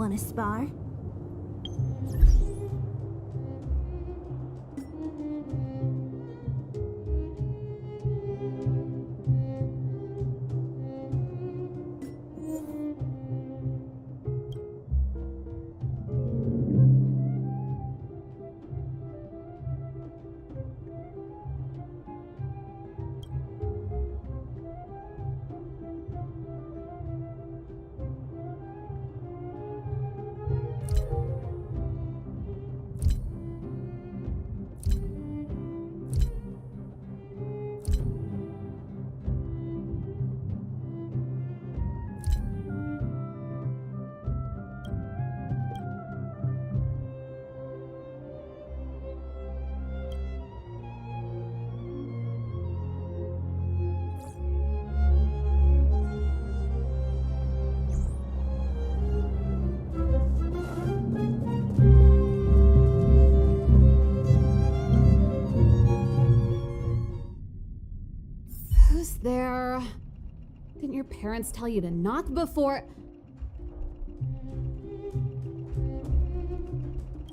Want to spar? Who's there? Didn't your parents tell you to knock before?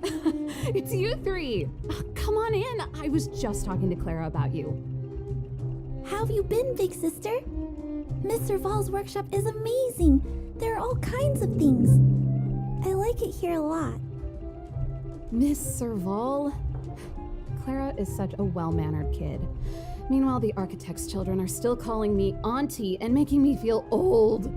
It's you three. Come on in. I was just talking to Clara about you. How have you been, big sister? Mr. Val's workshop is amazing. There are all kinds of things. I like it here a lot. Miss Serval? Clara is such a well-mannered kid. Meanwhile, the architect's children are still calling me auntie and making me feel old.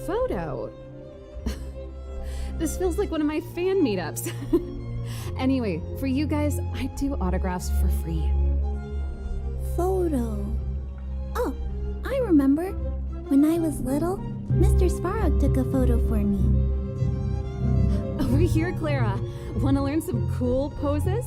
Photo? This feels like one of my fan meetups. Anyway, for you guys, I do autographs for free. Photo. Oh, I remember. When I was little, Mr. Sparrow took a photo for me. Over here, Clara. Want to learn some cool poses?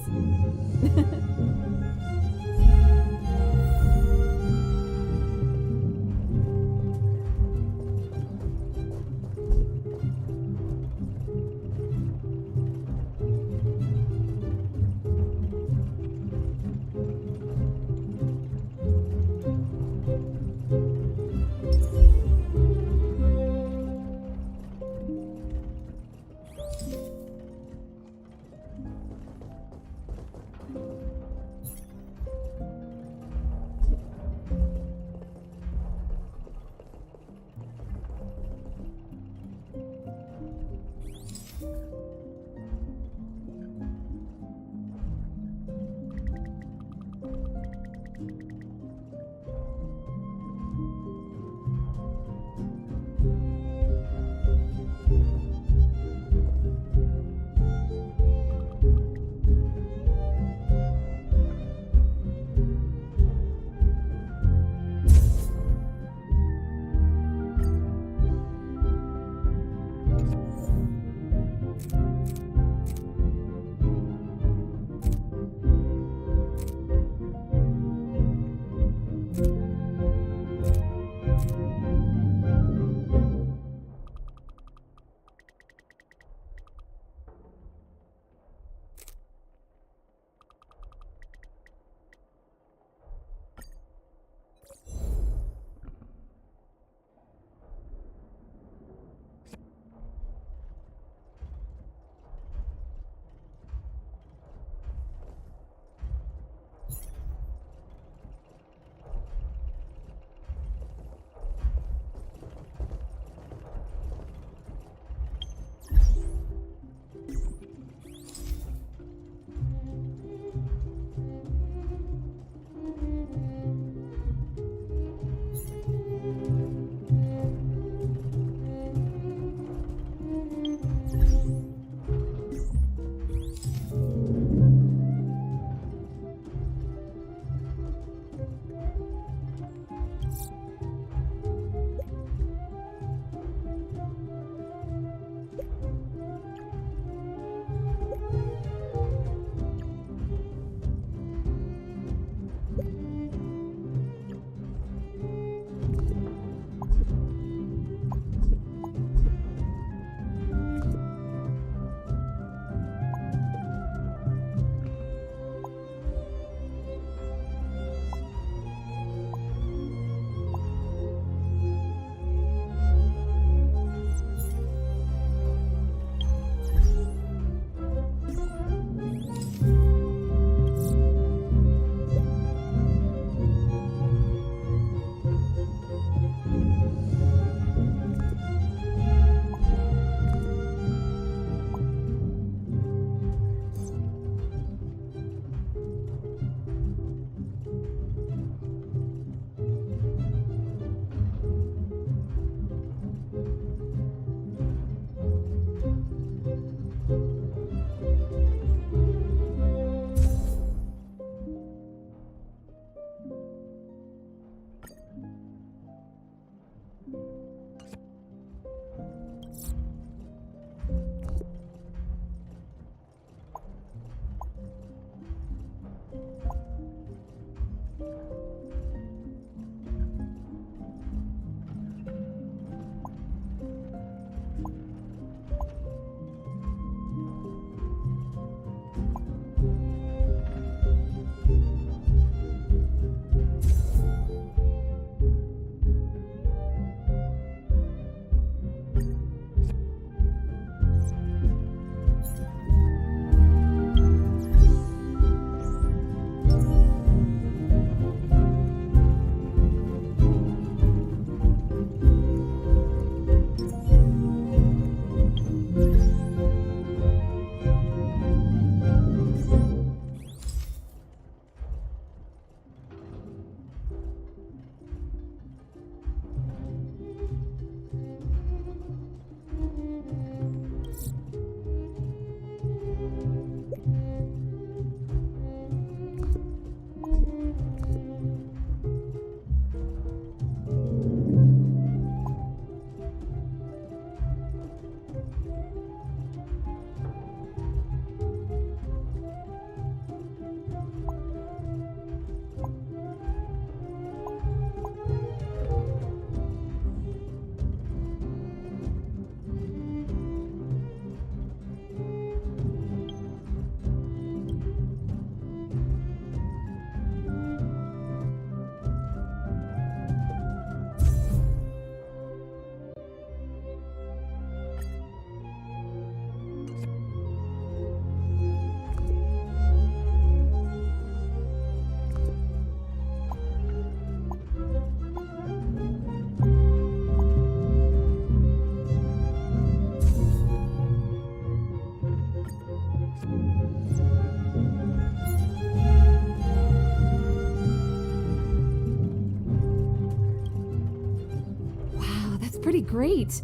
great.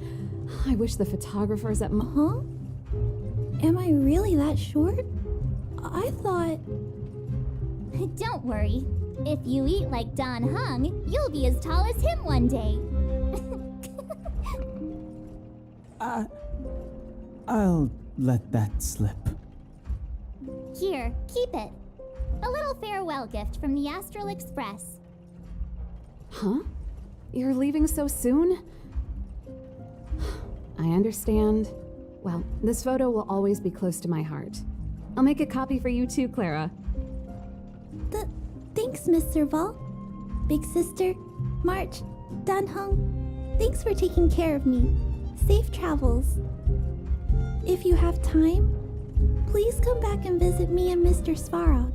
I wish the photographers at Huh? Am I really that short? I thought... Don't worry. If you eat like Don Hung, you'll be as tall as him one day. I'll let that slip. Here, keep it. A little farewell gift from the Astral Express. Huh? You're leaving so soon? I understand. Well, this photo will always be close to my heart. I'll make a copy for you too, Clara. Thanks, Miss Serval. Big Sister, March, Danhung, thanks for taking care of me. Safe travels. If you have time, please come back and visit me and Mr. Svarog.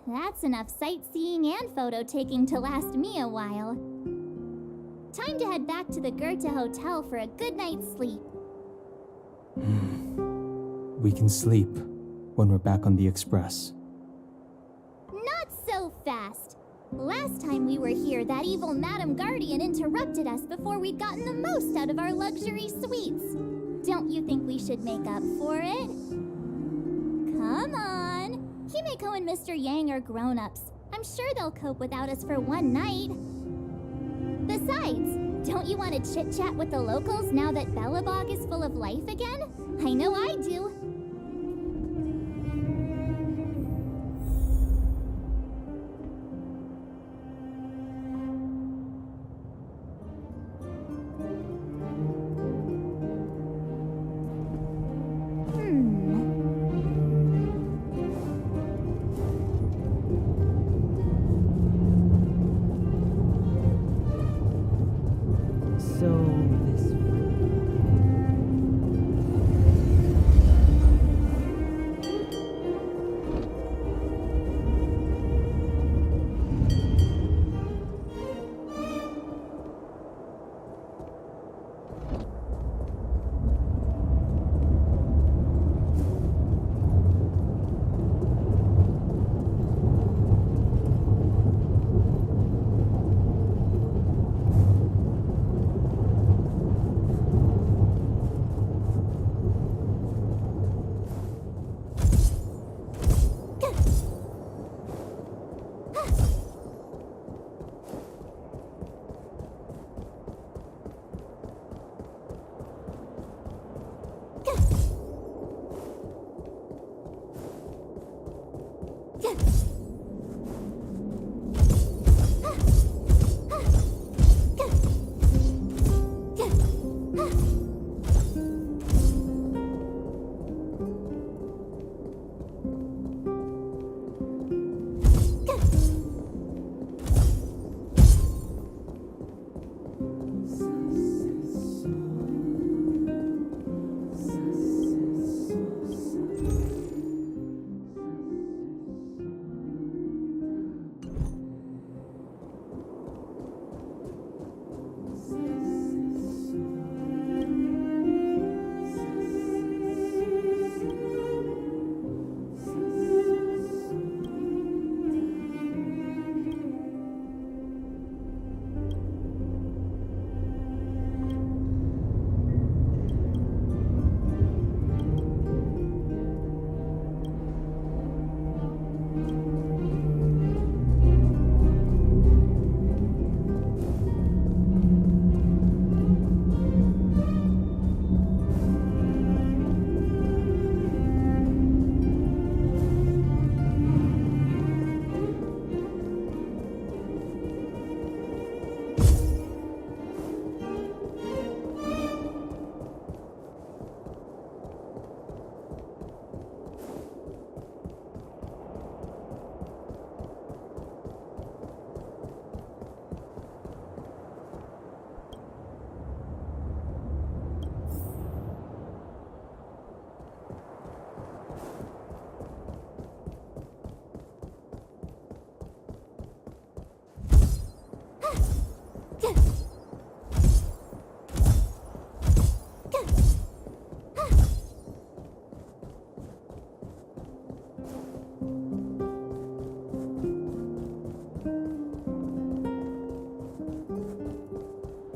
That's enough sightseeing and photo taking to last me a while. Time to head back to the Goethe Hotel for a good night's sleep. We can sleep when we're back on the Express. Not so fast. Last time we were here, that evil Madam Guardian interrupted us before we'd gotten the most out of our luxury suites. Don't you think we should make up for it? Come on. Himeko and Mr. Yang are grown-ups. I'm sure they'll cope without us for one night. Besides, don't you want to chit-chat with the locals now that Bellabog is full of life again? I know I do.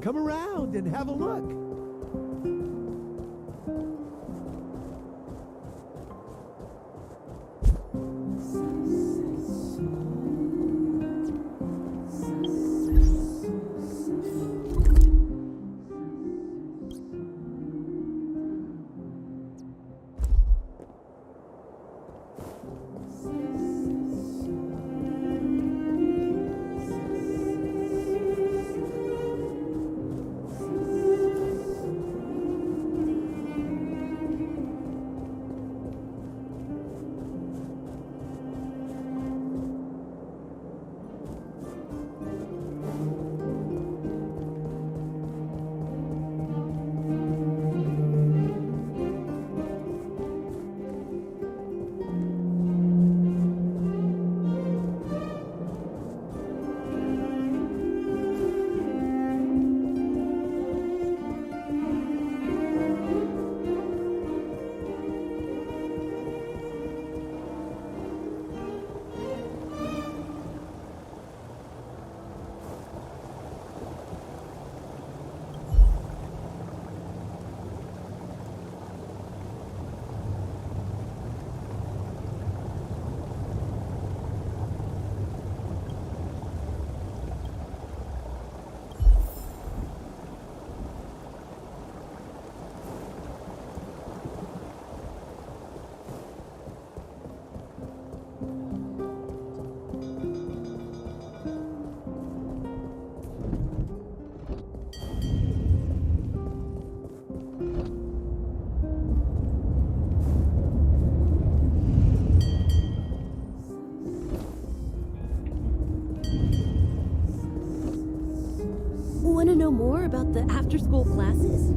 Come around and have a look. Want to know more about the after-school classes?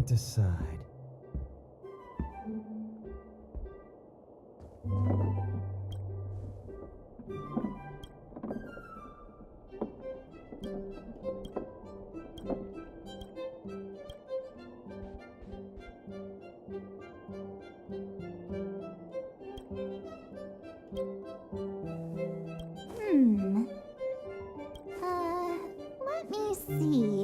can't decide. Hmm. Let me see.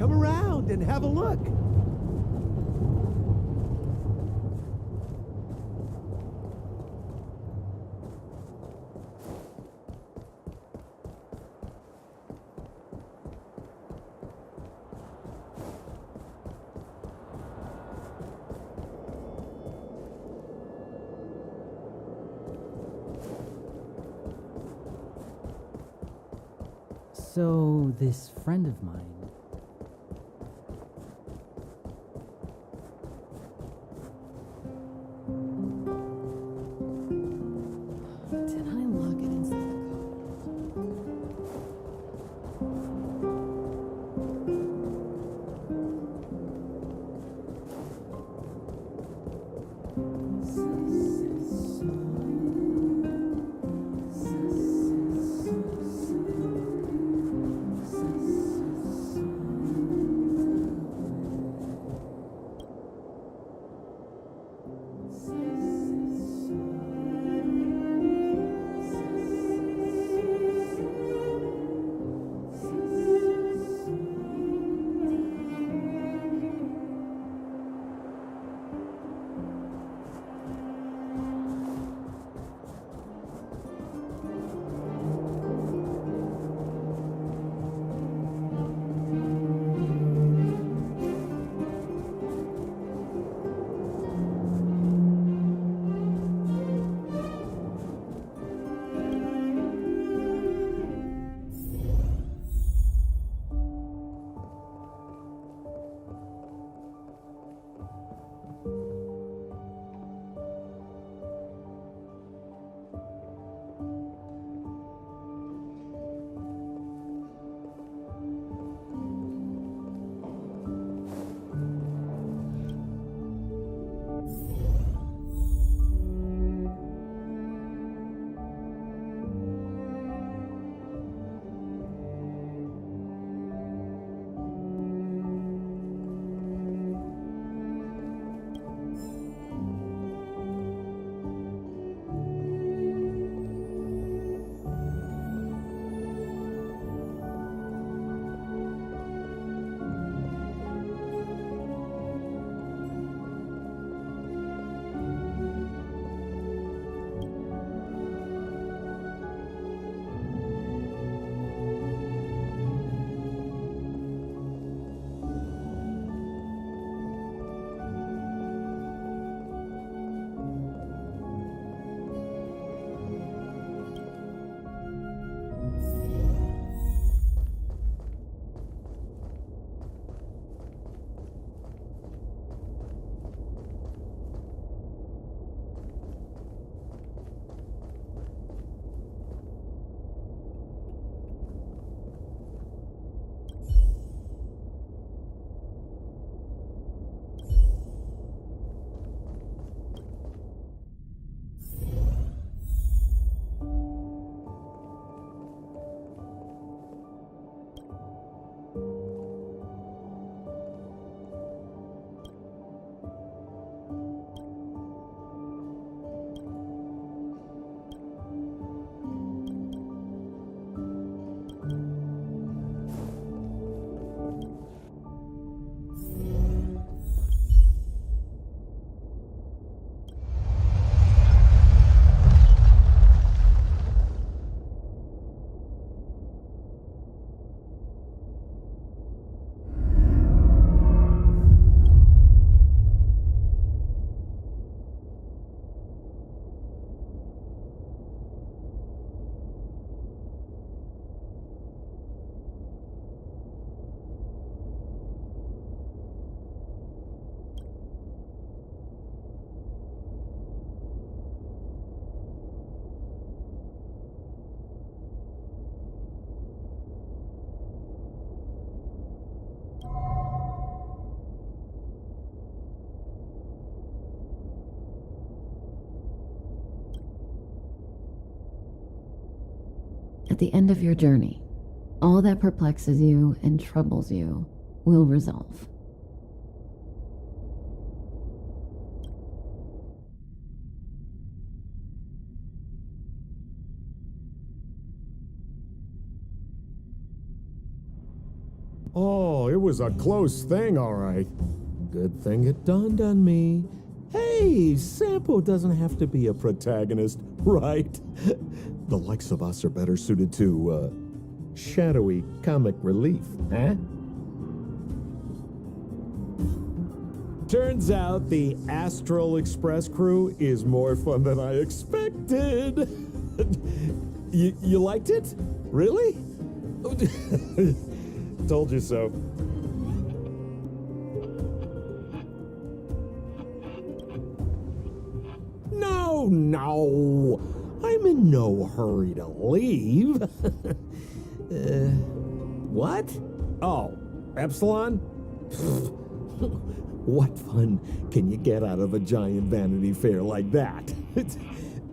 Come around and have a look. So, this friend of mine. Did I lock it inside the code? the end of your journey, all that perplexes you and troubles you will resolve. Oh, it was a close thing, all right. Good thing it dawned on me. Hey, Sampo doesn't have to be a protagonist, right? The likes of us are better suited to, shadowy comic relief, huh? Turns out the Astral Express crew is more fun than I expected. You liked it? Really? Told you so. No. I'm in no hurry to leave. What? Oh, Epsilon? What fun can you get out of a giant Vanity Fair like that?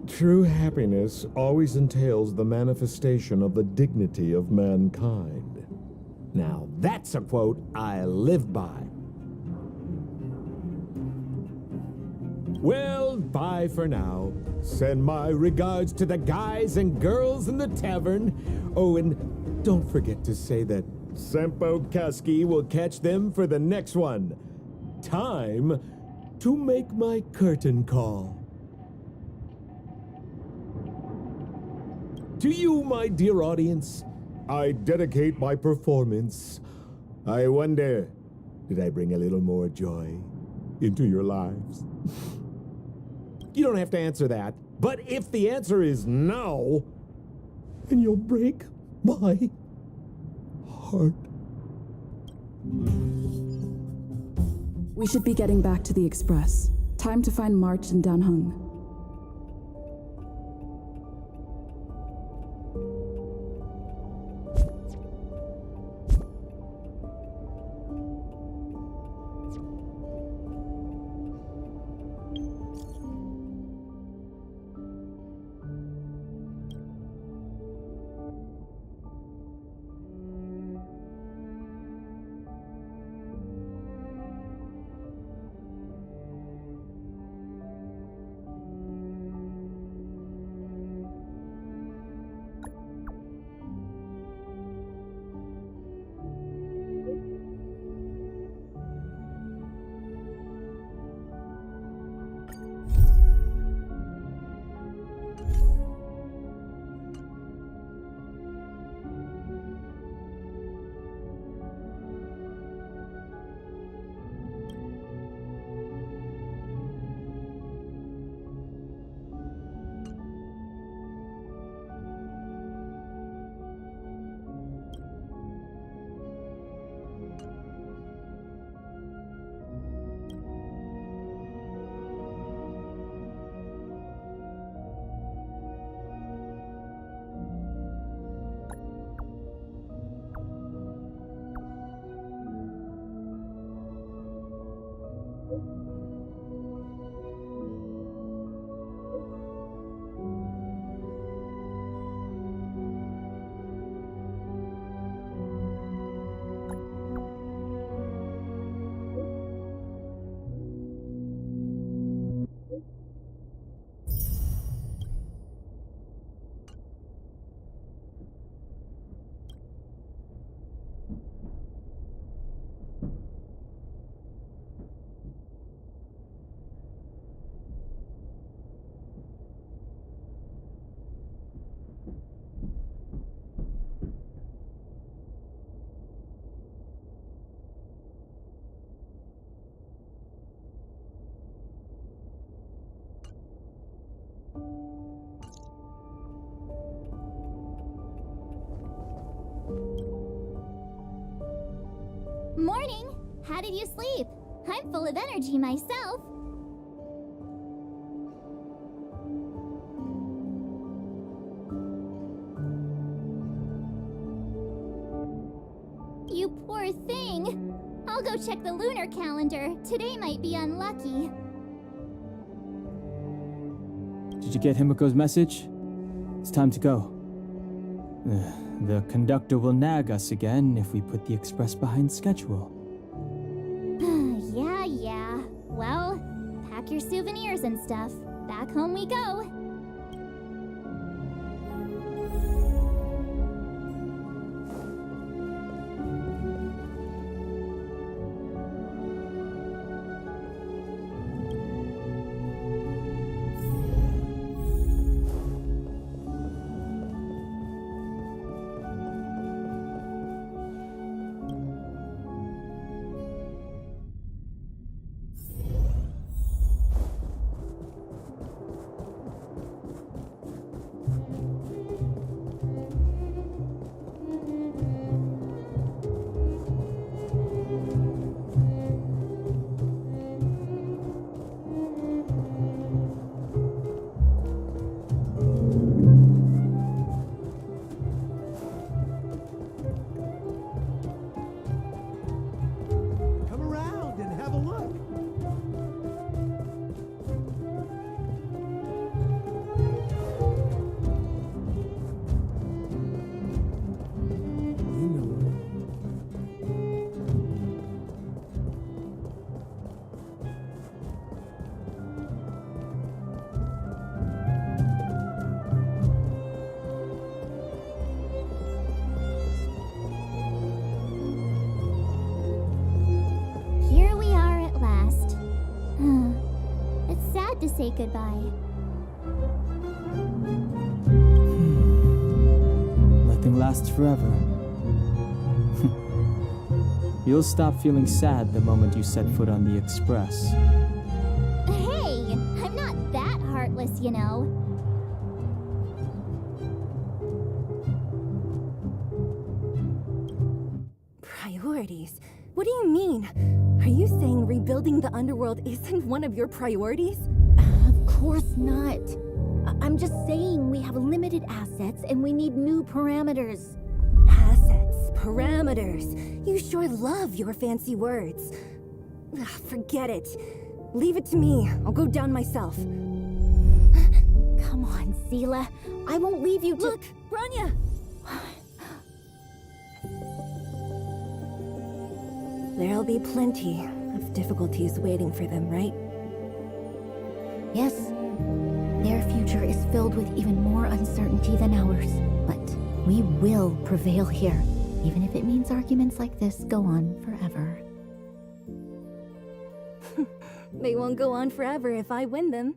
True happiness always entails the manifestation of the dignity of mankind. Now, that's a quote I live by. Well, bye for now. Send my regards to the guys and girls in the tavern. Oh, and don't forget to say that Sampo Kasky will catch them for the next one. Time to make my curtain call. To you, my dear audience, I dedicate my performance. I wonder, did I bring a little more joy into your lives? You don't have to answer that, but if the answer is no, then you'll break my heart. We should be getting back to the Express. Time to find March and Danhung. Morning! How did you sleep? I'm full of energy myself. You poor thing. I'll go check the lunar calendar. Today might be unlucky. Did you get Himiko's message? It's time to go. The conductor will nag us again if we put the express behind schedule. Yeah. Well, pack your souvenirs and stuff. Back home we go. Come around and have a look. You know it. Here we are at last. It's sad to say goodbye. Nothing lasts forever. You'll stop feeling sad the moment you set foot on the express. Hey, I'm not that heartless, you know. Priorities? What do you mean? Are you saying rebuilding the underworld isn't one of your priorities? Of course not. I'm just saying we have limited assets and we need new parameters. Assets, parameters. You sure love your fancy words. Ugh, forget it. Leave it to me. I'll go down myself. Come on, Seela. I won't leave you to— Look, Branya! There'll be plenty of difficulties waiting for them, right? Yes. Their future is filled with even more uncertainty than ours. But we will prevail here, even if it means arguments like this go on forever. They won't go on forever if I win them.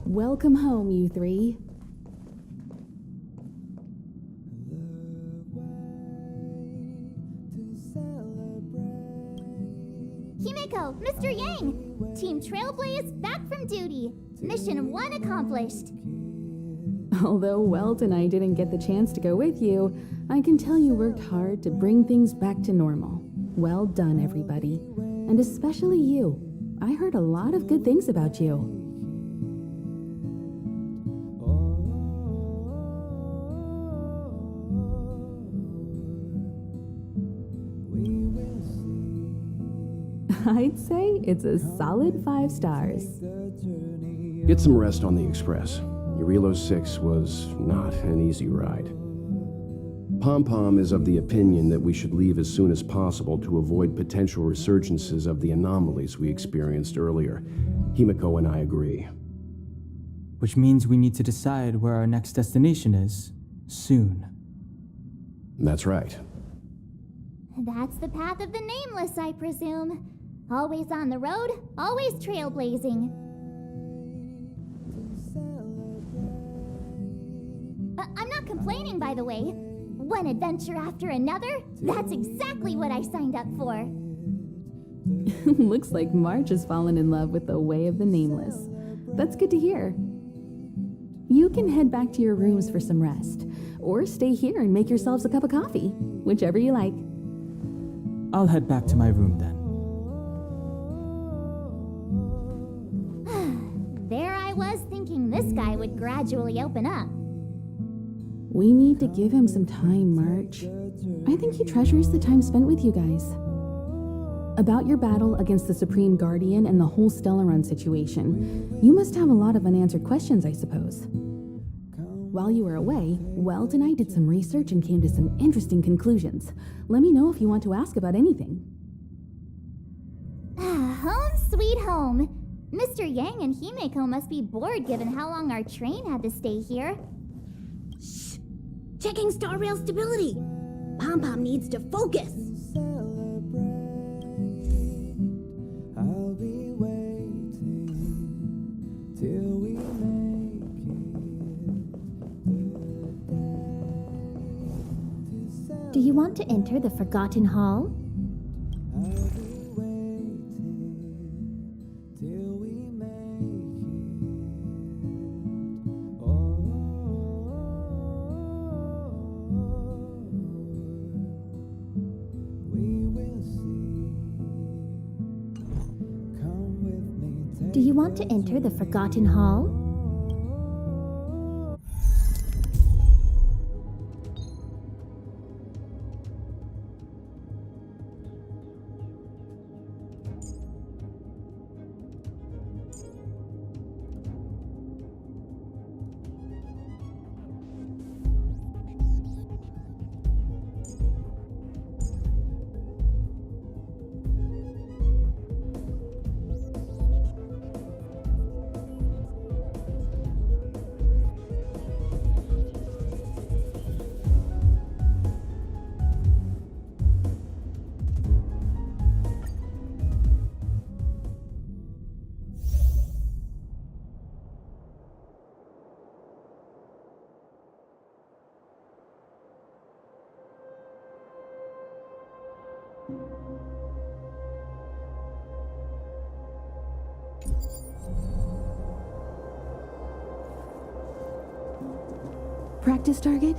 Welcome home, you three. Himeko, Mr. Yang! Team Trailblaze back from duty. Mission 1 accomplished. Although Welt and I didn't get the chance to go with you, I can tell you worked hard to bring things back to normal. Well done, everybody. And especially you. I heard a lot of good things about you. I'd say it's a solid 5 stars. Get some rest on the express. Urilo 6 was not an easy ride. Pom-Pom is of the opinion that we should leave as soon as possible to avoid potential resurgences of the anomalies we experienced earlier. Himeko and I agree. Which means we need to decide where our next destination is, soon. That's right. That's the path of the Nameless, I presume. Always on the road, always trailblazing. I'm not complaining, by the way. One adventure after another, that's exactly what I signed up for. Looks like March has fallen in love with the way of the Nameless. That's good to hear. You can head back to your rooms for some rest, or stay here and make yourselves a cup of coffee, whichever you like. I'll head back to my room then. There I was thinking this guy would gradually open up. We need to give him some time, March. I think he treasures the time spent with you guys. About your battle against the Supreme Guardian and the whole Stellaron situation. You must have a lot of unanswered questions, I suppose. While you were away, Weld and I did some research and came to some interesting conclusions. Let me know if you want to ask about anything. Home sweet home. Mr. Yang and Himeko must be bored given how long our train had to stay here. Shh! Checking star rail stability. Pom Pom needs to focus. I'll be waiting till we make it. Do you want to enter the Forgotten Hall? I'll be waiting till we make it. Oh, we will see. Come with me. Do you want to enter the Forgotten Hall? Practice target?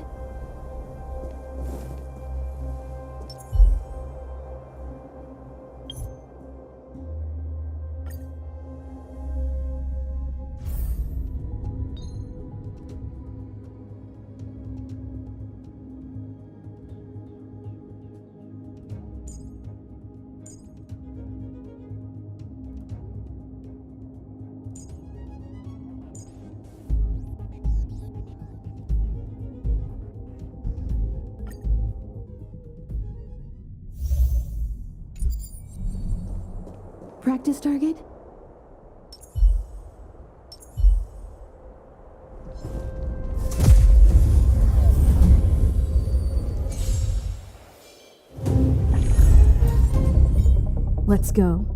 Practice target? Let's go.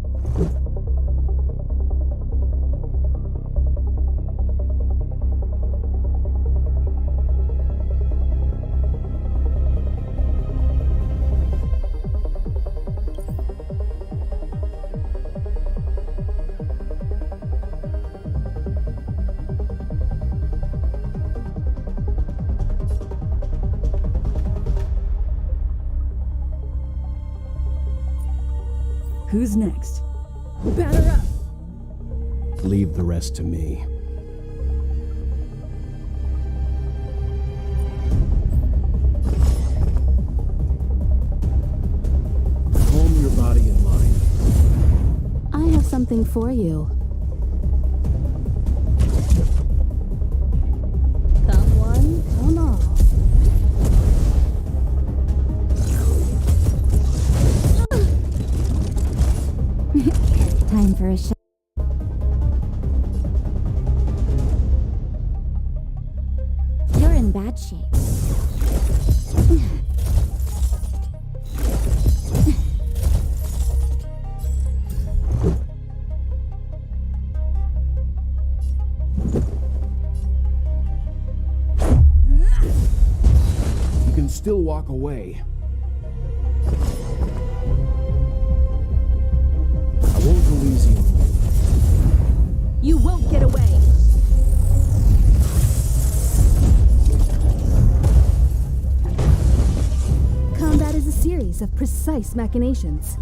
Who's next? Batter up! Leave the rest to me. Calm your body and mind. I have something for you. Come one, come all. Time for a shot. You're in bad shape. You can still walk away. I won't go easy on you. You won't get away! Combat is a series of precise machinations.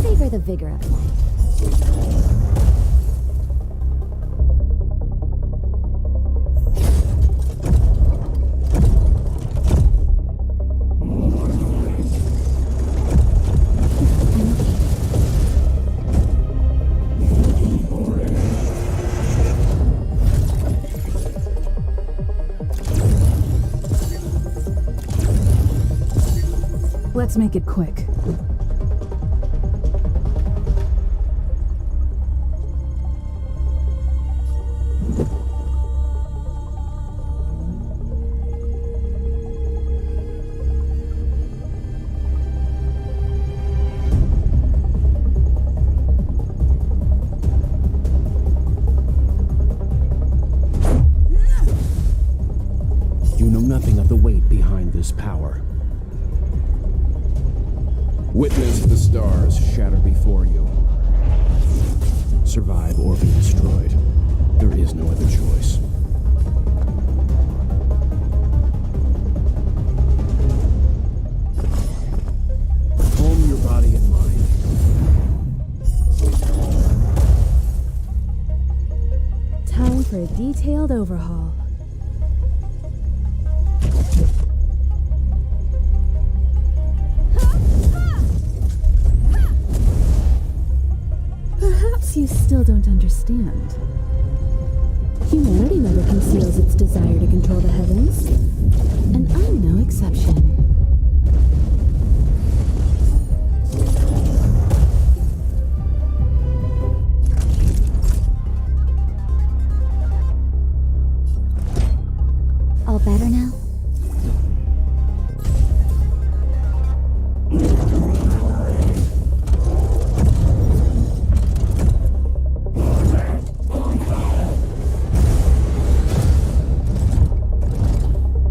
Savor the vigor of life. Let's make it quick. You know nothing of the weight behind this power. Witness the stars shatter before you. Survive or be destroyed. There is no other choice. Calm your body and mind. Time for a detailed overhaul. Perhaps you still don't understand. Humanity never conceals its desire to control the heavens, and I'm no exception. All better now?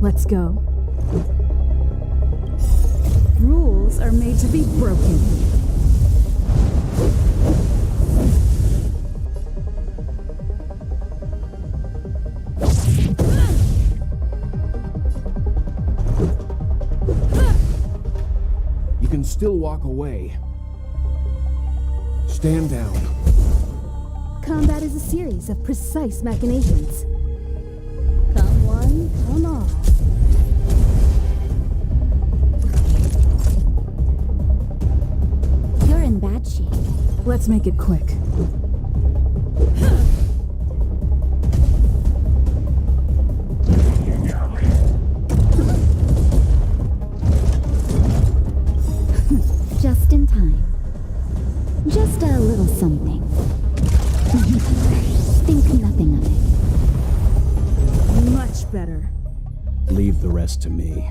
Let's go. Rules are made to be broken. You can still walk away. Stand down. Combat is a series of precise machinations. Come one, come all. You're in bad shape. Let's make it quick. Just in time. Just a little something. Think nothing of it. Much better. Leave the rest to me.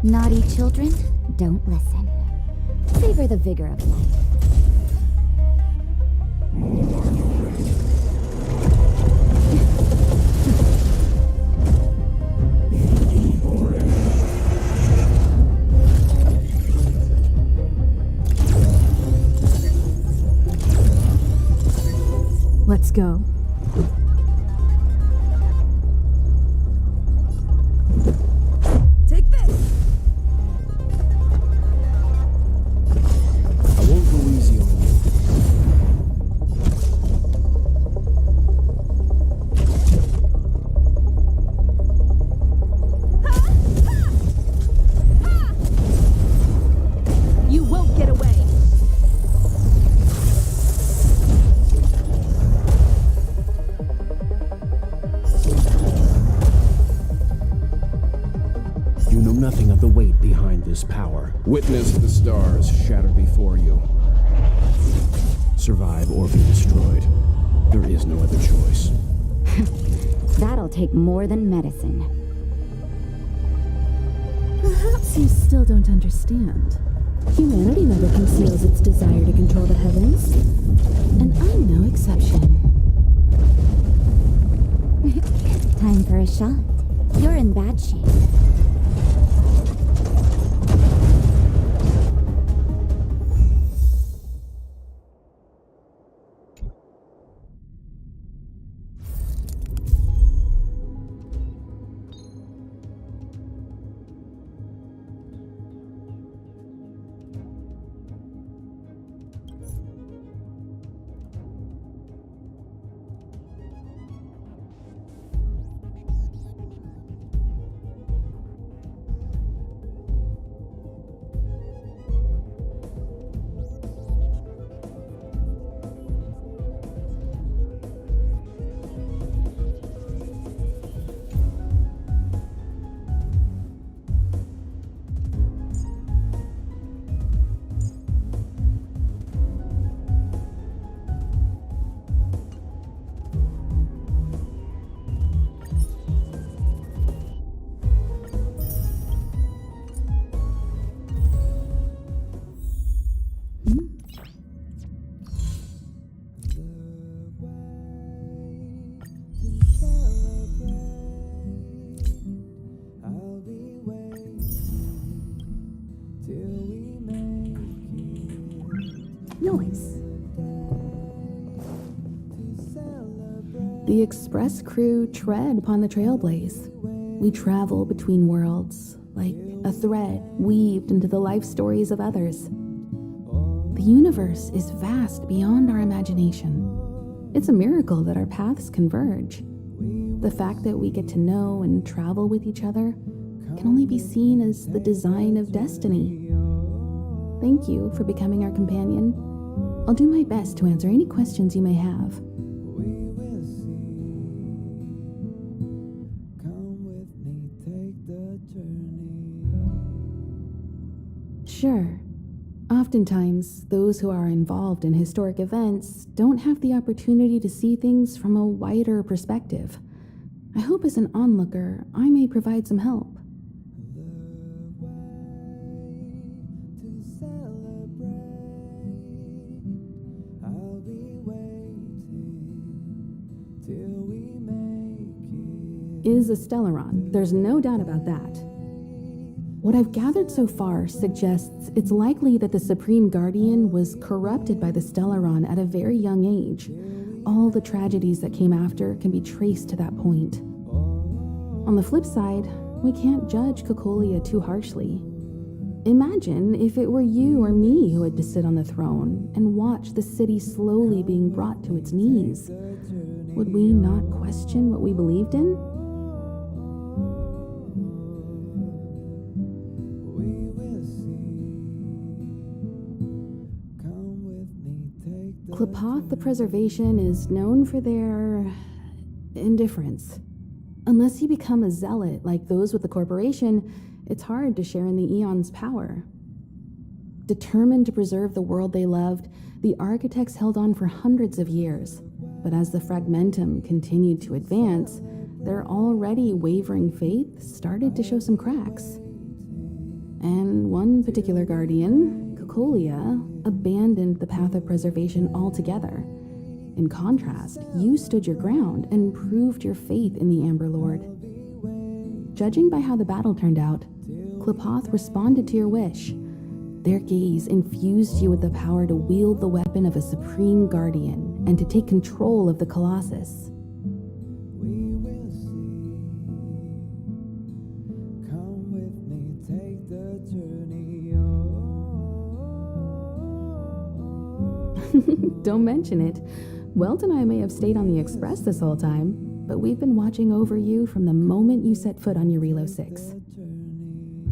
Naughty children, don't listen. Savor the vigor of life. Let's go. Take this! I won't go easy on you. You won't get away! You know nothing of the weight behind this power. Witness the stars shatter before you. Survive or be destroyed. There is no other choice. That'll take more than medicine. Perhaps you still don't understand. Humanity never conceals its desire to control the heavens, and I'm no exception. Time for a shot. You're in bad shape. noise. The Express crew tread upon the trailblaze. We travel between worlds, like a thread weaved into the life stories of others. The universe is vast beyond our imagination. It's a miracle that our paths converge. The fact that we get to know and travel with each other can only be seen as the design of destiny. Thank you for becoming our companion. I'll do my best to answer any questions you may have. Sure. Oftentimes, those who are involved in historic events don't have the opportunity to see things from a wider perspective. I hope as an onlooker, I may provide some help. Is a Stellaron. There's no doubt about that. What I've gathered so far suggests it's likely that the Supreme Guardian was corrupted by the Stellaron at a very young age. All the tragedies that came after can be traced to that point. On the flip side, we can't judge Cocolia too harshly. Imagine if it were you or me who had to sit on the throne and watch the city slowly being brought to its knees. Would we not question what we believed in? Klapoth the Preservation is known for their indifference. Unless you become a zealot like those with the corporation, it's hard to share in the Eon's power. Determined to preserve the world they loved, the architects held on for hundreds of years. But as the fragmentum continued to advance, their already wavering faith started to show some cracks. And one particular guardian, Cocolia, abandoned the path of preservation altogether. In contrast, you stood your ground and proved your faith in the Amber Lord. Judging by how the battle turned out, Klapoth responded to your wish. Their gaze infused you with the power to wield the weapon of a supreme guardian and to take control of the Colossus. Don't mention it. Welt and I may have stayed on the Express this whole time, but we've been watching over you from the moment you set foot on Eurilo 6.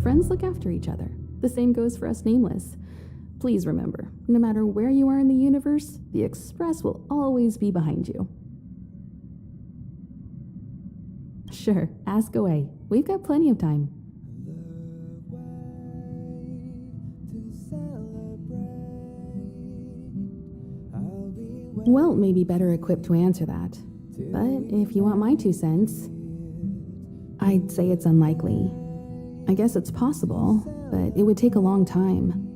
Friends look after each other. The same goes for us Nameless. Please remember, no matter where you are in the universe, the Express will always be behind you. Sure, ask away. We've got plenty of time. Welt may be better equipped to answer that, but if you want my 2 cents, I'd say it's unlikely. I guess it's possible, but it would take a long time.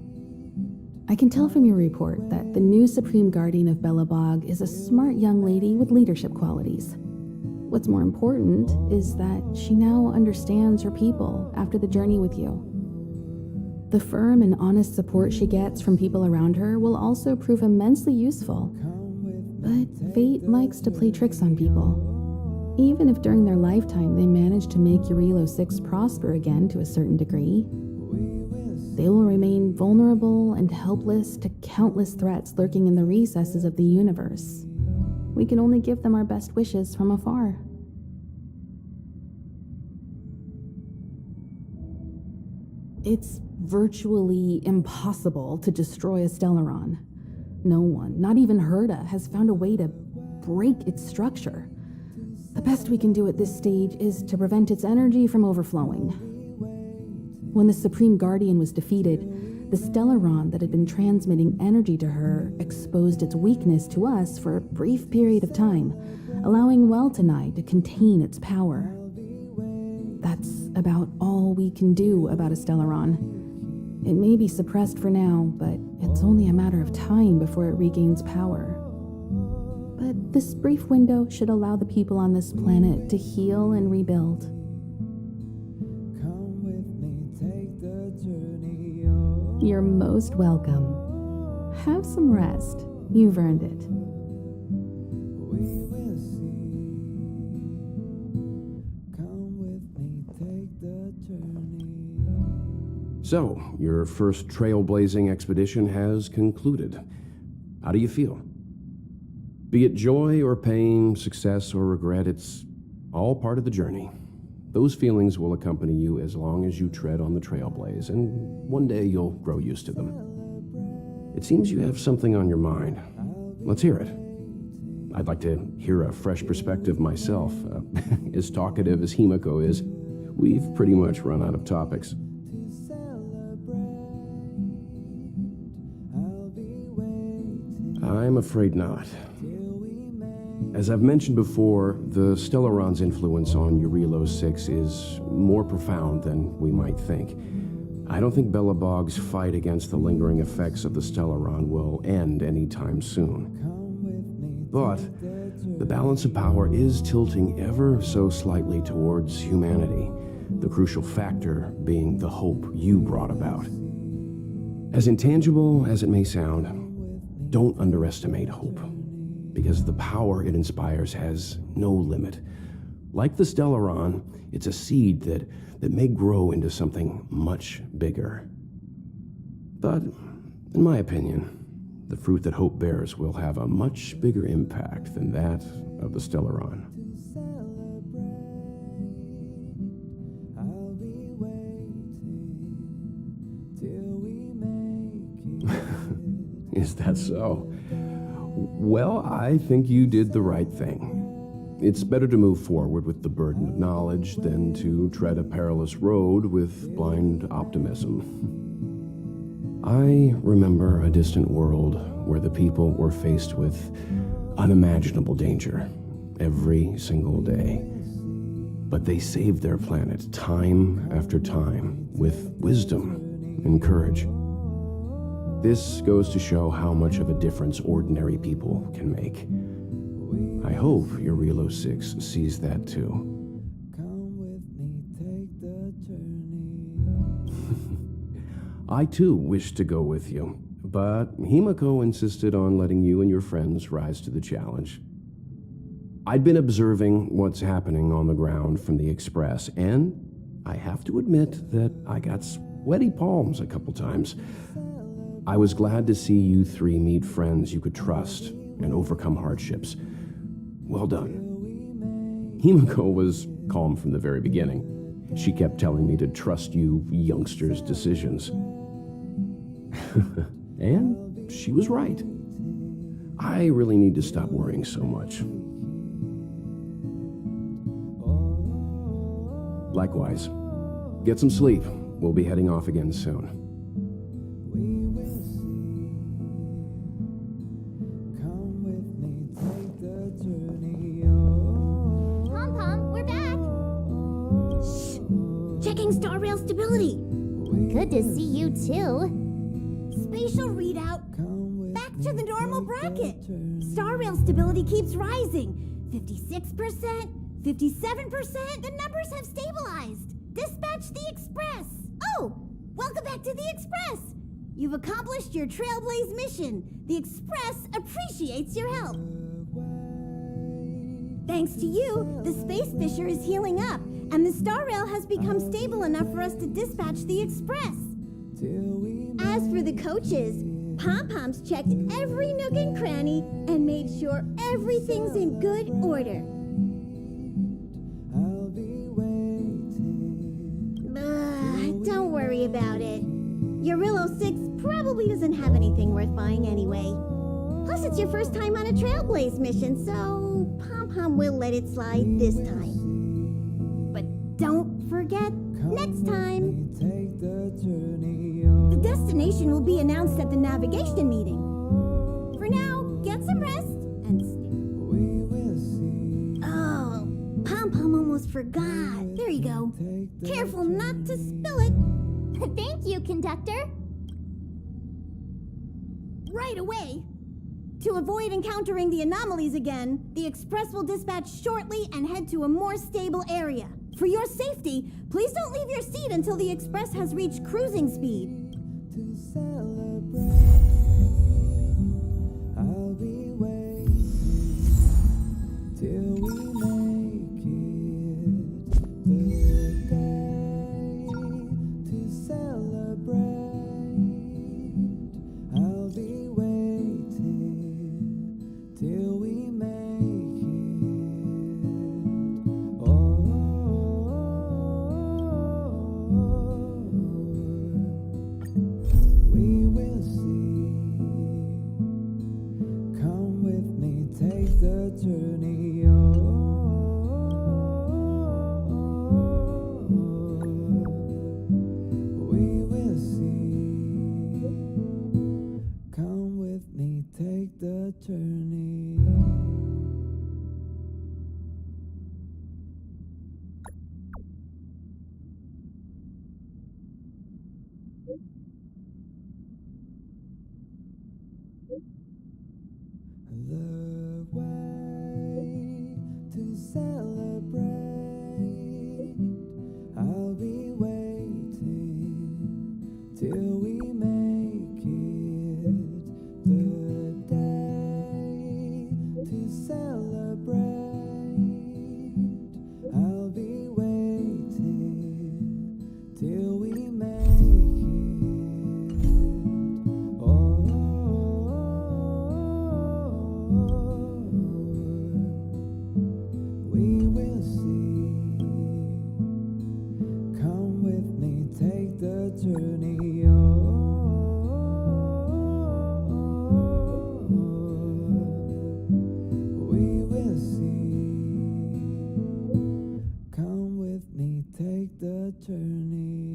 I can tell from your report that the new Supreme Guardian of Belobog is a smart young lady with leadership qualities. What's more important is that she now understands her people after the journey with you. The firm and honest support she gets from people around her will also prove immensely useful. But fate likes to play tricks on people. Even if during their lifetime they manage to make Eurilo 6 prosper again to a certain degree, they will remain vulnerable and helpless to countless threats lurking in the recesses of the universe. We can only give them our best wishes from afar. It's virtually impossible to destroy a Stellaron. No one, not even Herda, has found a way to break its structure. The best we can do at this stage is to prevent its energy from overflowing. When the Supreme Guardian was defeated, the Stellaron that had been transmitting energy to her exposed its weakness to us for a brief period of time, allowing Welt and I to contain its power. That's about all we can do about a Stellaron. It may be suppressed for now, but it's only a matter of time before it regains power. But this brief window should allow the people on this planet to heal and rebuild. You're most welcome. have some rest. You've earned it. We will see. Come with me, take the journey. So, your first trailblazing expedition has concluded. How do you feel? Be it joy or pain, success or regret, it's all part of the journey. Those feelings will accompany you as long as you tread on the trailblaze, and one day you'll grow used to them. It seems you have something on your mind. Let's hear it. I'd like to hear a fresh perspective myself. As talkative as Himiko is, we've pretty much run out of topics. I'm afraid not. As I've mentioned before, the Stellaron's influence on Eurylos 6 is more profound than we might think. I don't think Belobog's fight against the lingering effects of the Stellaron will end anytime soon. But the balance of power is tilting ever so slightly towards humanity, the crucial factor being the hope you brought about. As intangible as it may sound, don't underestimate hope, because the power it inspires has no limit. Like the Stellaron, it's a seed that may grow into something much bigger. But, in my opinion, the fruit that hope bears will have a much bigger impact than that of the Stellaron. Is that so? Well, I think you did the right thing. It's better to move forward with the burden of knowledge than to tread a perilous road with blind optimism. I remember a distant world where the people were faced with unimaginable danger every single day. But they saved their planet time after time with wisdom and courage. This goes to show how much of a difference ordinary people can make. I hope Eurylos 6 sees that too. Come with me, take the journey. I too wish to go with you, but Himiko insisted on letting you and your friends rise to the challenge. I'd been observing what's happening on the ground from the Express, and I have to admit that I got sweaty palms a couple times. I was glad to see you three meet friends you could trust and overcome hardships. Well done. Himiko was calm from the very beginning. She kept telling me to trust you youngsters' decisions. And she was right. I really need to stop worrying so much. Likewise. Get some sleep. We'll be heading off again soon. We will see. Come with me, take the journey. Pom-Pom, we're back. Checking star rail stability. Good to see you too. Spatial readout. Come with Back to the normal bracket. Star rail stability keeps rising. 56%, 57%. The numbers have stabilized. Dispatch the Express. Oh, welcome back to the Express. You've accomplished your Trailblaze mission. The Express appreciates your help. Thanks to you, the Space Fisher is healing up, and the Star Rail has become stable enough for us to dispatch the Express. As for the coaches, Pom-Pom's checked every nook and cranny and made sure everything's in good order. I'll be waiting. Don't worry about it. Eurylos 6 probably doesn't have anything worth buying anyway. Plus, it's your first time on a Trailblaze mission, so Pom-Pom will let it slide this time. But don't forget, next time, Take the journey. the destination will be announced at the navigation meeting. For now, get some rest and We will see. Oh, Pom-Pom almost forgot. There you go. Careful not to spill it. Thank you, conductor. Right away. To avoid encountering the anomalies again, the Express will dispatch shortly and head to a more stable area. For your safety, please don't leave your seat until the Express has reached cruising speed. To celebrate. journey on. We will see. Come with me, take the journey. The way to celebrate. I'll be waiting till we make it. The day to celebrate. I'll be waiting till we make it. Oh. We will see. Come with me, take the journey on. We will see. Come with me, take the journey.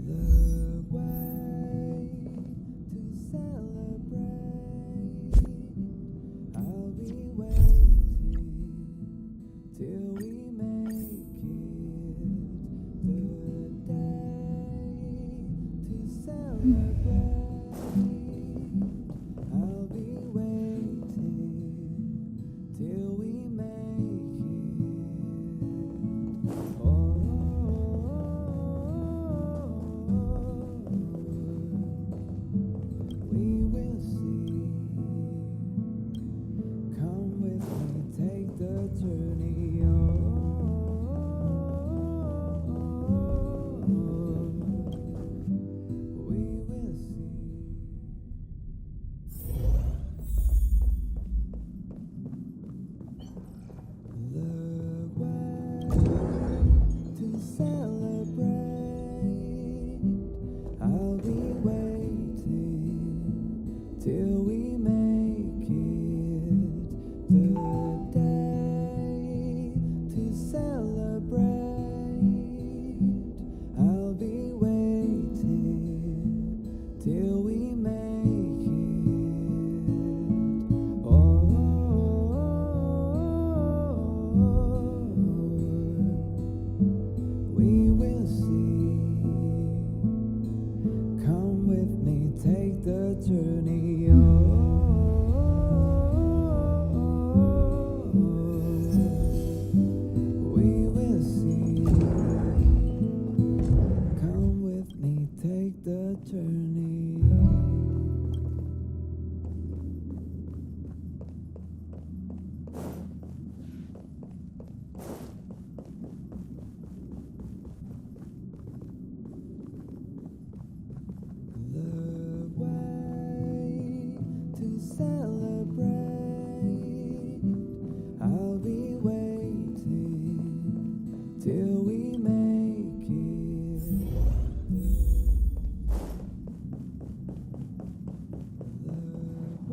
The way to celebrate. I'll be waiting till we make it. The day to celebrate. I'll be waiting till we make it. Oh. We will see. Come with me, take the journey on. We will see. The way to celebrate. I'll be waiting till we make it. The day to celebrate. I'll be waiting till we make it. Oh. We will see. Come with me, take the journey on. We will see. Come with me, take the journey. The way to celebrate. I'll be waiting till we make it.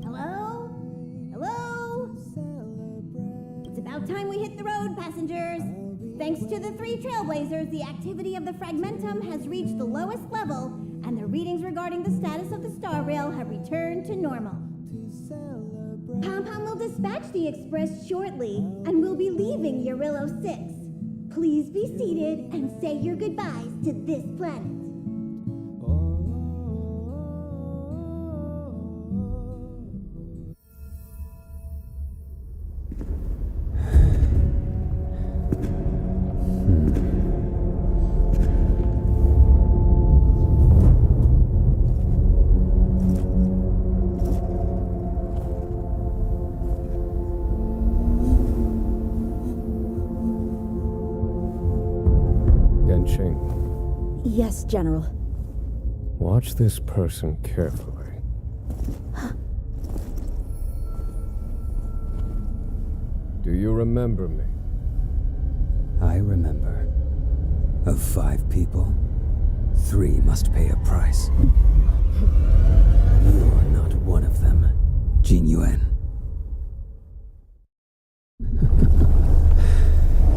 Hello? Hello? It's about time we hit the road, passengers. Thanks to the 3 trailblazers, the activity of the fragmentum has reached the lowest level, and the readings regarding the status of the star rail have returned to normal. Pom-Pom will dispatch the express shortly, and we'll be leaving Urillo 6. Please be seated and say your goodbyes to this planet. Yes, General. Watch this person carefully. Do you remember me? I remember. Of 5 people, 3 must pay a price. You're not one of them, Jin Yuan.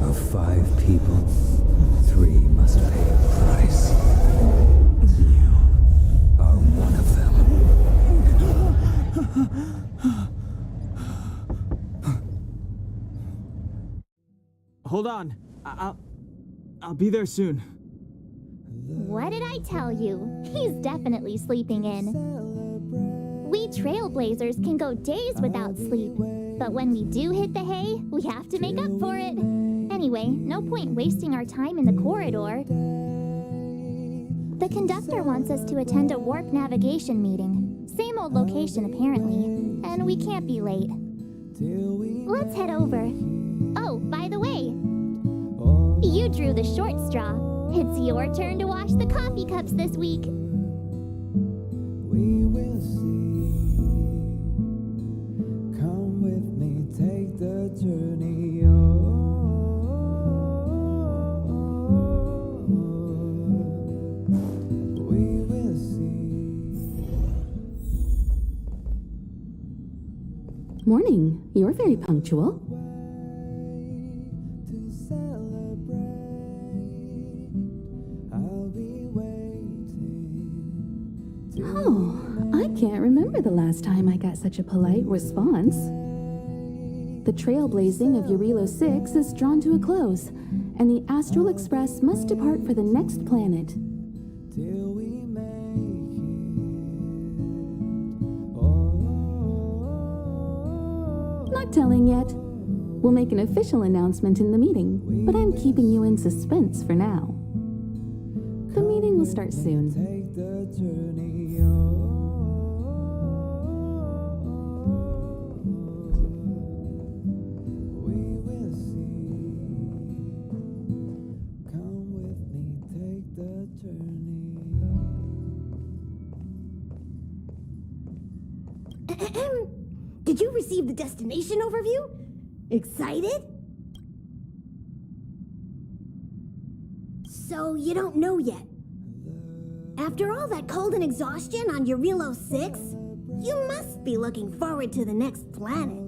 Of 5 people, 3 must pay a price. You are one of them. Hold on. I'll be there soon. What did I tell you? He's definitely sleeping in. We trailblazers can go days without sleep, but when we do hit the hay, we have to make up for it. Anyway, no point wasting our time in the corridor. The conductor wants us to attend a warp navigation meeting. Same old location, apparently, and we can't be late. Let's head over. Oh, by the way, you drew the short straw. It's your turn to wash the coffee cups this week. We will see. Come with me, take the journey. We will see. Morning. You're very punctual. Oh, I can't remember the last time I got such a polite response. The trailblazing of Eurilo 6 is drawn to a close, and the Astral Express must depart for the next planet. Not telling yet. We'll make an official announcement in the meeting, but I'm keeping you in suspense for now. The meeting will start soon. Did you receive the destination overview? Excited? So you don't know yet. After all that cold and exhaustion on Eurilo 6, you must be looking forward to the next planet.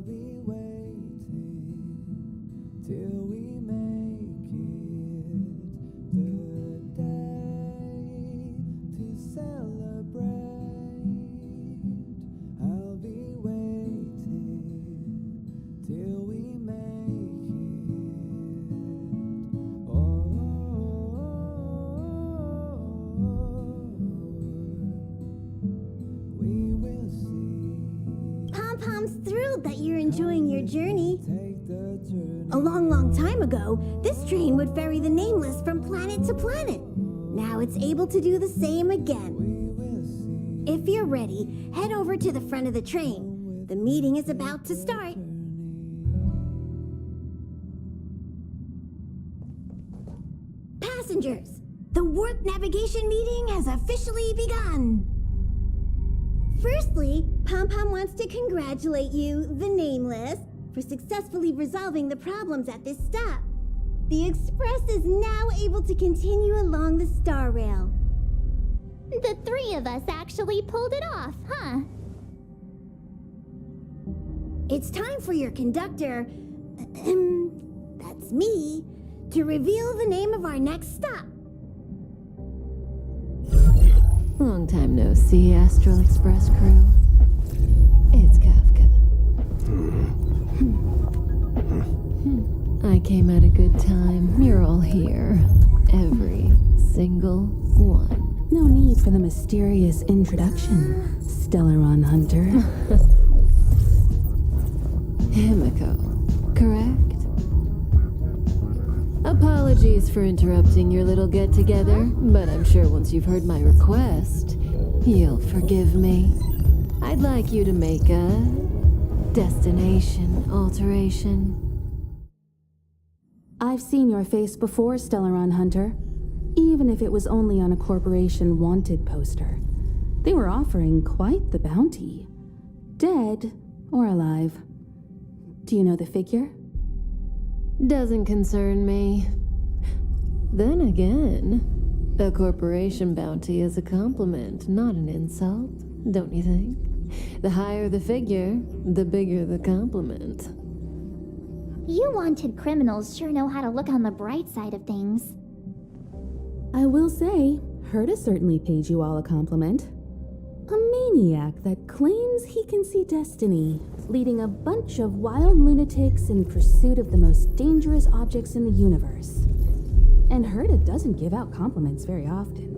That you're enjoying your journey. A long time ago, this train would ferry the Nameless from planet to planet. Now it's able to do the same again. If you're ready, head over to the front of the train. The meeting is about to start. Passengers, the warp navigation meeting has officially begun. Firstly, Pom-Pom wants to congratulate you, the Nameless, for successfully resolving the problems at this stop. The Express is now able to continue along the Star Rail. The 3 of us actually pulled it off, huh? It's time for your conductor, that's me, to reveal the name of our next stop. Long time no see, Astral Express crew. It's Kafka. I came at a good time. You're all here. Every single one. No need for the mysterious introduction, Stellaron Hunter. Himiko, correct? Apologies for interrupting your little get-together, but I'm sure once you've heard my request, you'll forgive me. I'd like you to make a destination alteration. I've seen your face before, Stellaron Hunter. Even if it was only on a corporation wanted poster. They were offering quite the bounty. Dead or alive. Do you know the figure? Doesn't concern me. Then again, a corporation bounty is a compliment, not an insult, don't you think? The higher the figure, the bigger the compliment. You wanted criminals sure know how to look on the bright side of things. I will say, Herta certainly paid you all a compliment. A maniac that claims he can see destiny, leading a bunch of wild lunatics in pursuit of the most dangerous objects in the universe. And Herta doesn't give out compliments very often.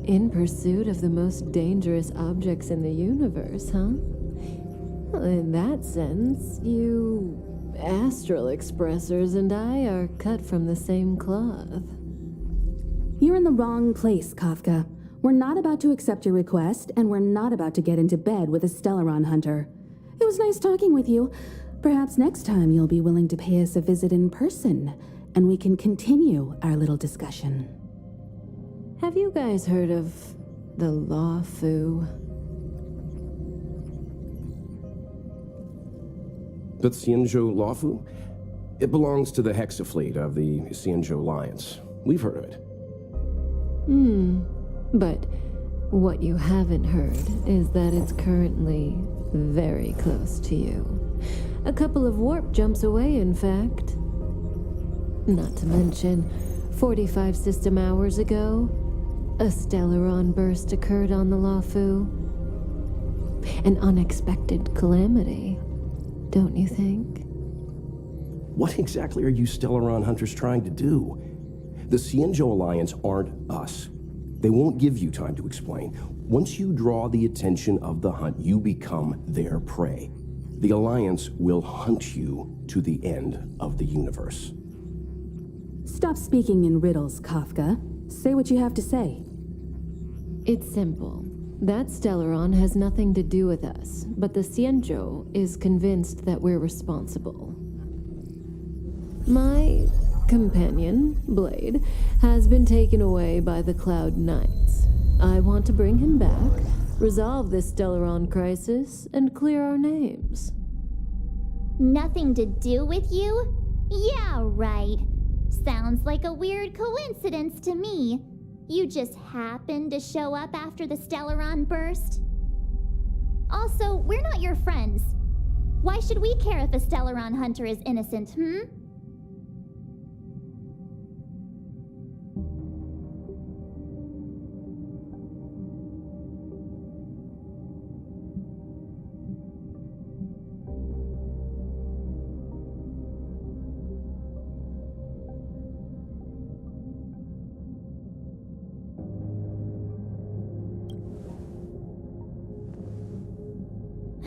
In pursuit of the most dangerous objects in the universe, huh? Well, in that sense, you astral expressors and I are cut from the same cloth. You're in the wrong place, Kafka. We're not about to accept your request, and we're not about to get into bed with a Stellaron hunter. It was nice talking with you. Perhaps next time you'll be willing to pay us a visit in person, and we can continue our little discussion. Have you guys heard of the Law Fu? The Xianzhou Lawfu? It belongs to the Hexafleet of the Xianzhou Alliance. We've heard of it. But what you haven't heard is that it's currently very close to you. A couple of warp jumps away, in fact. Not to mention, 45 system hours ago, a Stellaron burst occurred on the Lawfu. An unexpected calamity, don't you think? What exactly are you Stellaron hunters trying to do? The Xianzhou Alliance aren't us. They won't give you time to explain. Once you draw the attention of the hunt, you become their prey. The Alliance will hunt you to the end of the universe. Stop speaking in riddles, Kafka. Say what you have to say. It's simple. That Stellaron has nothing to do with us, but the Xianzhou is convinced that we're responsible. My companion, Blade, has been taken away by the Cloud Knights. I want to bring him back, resolve this Stellaron crisis, and clear our names. Nothing to do with you? Yeah, right. Sounds like a weird coincidence to me. You just happened to show up after the Stellaron burst? Also, we're not your friends. Why should we care if a Stellaron hunter is innocent,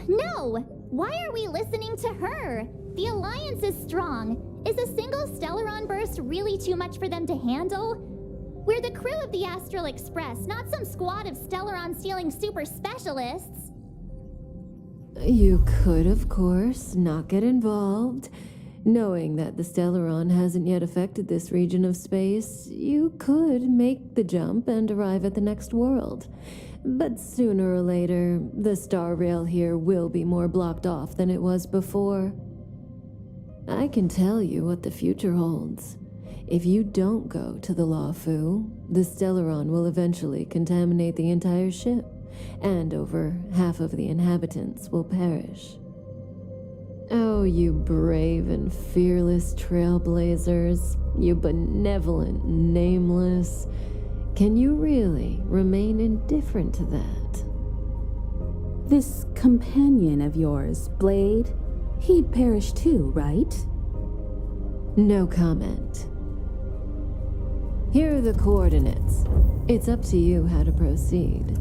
No! Why are we listening to her? The Alliance is strong. Is a single Stellaron burst really too much for them to handle? We're the crew of the Astral Express, not some squad of Stellaron-stealing super specialists. You could, of course, not get involved. Knowing that the Stellaron hasn't yet affected this region of space, you could make the jump and arrive at the next world. But sooner or later, the star rail here will be more blocked off than it was before. I can tell you what the future holds. If you don't go to the Lawfu, the Stellaron will eventually contaminate the entire ship, and over half of the inhabitants will perish. Oh, you brave and fearless trailblazers, you benevolent nameless. Can you really remain indifferent to that? This companion of yours, Blade, he'd perish too, right? No comment. Here are the coordinates. It's up to you how to proceed.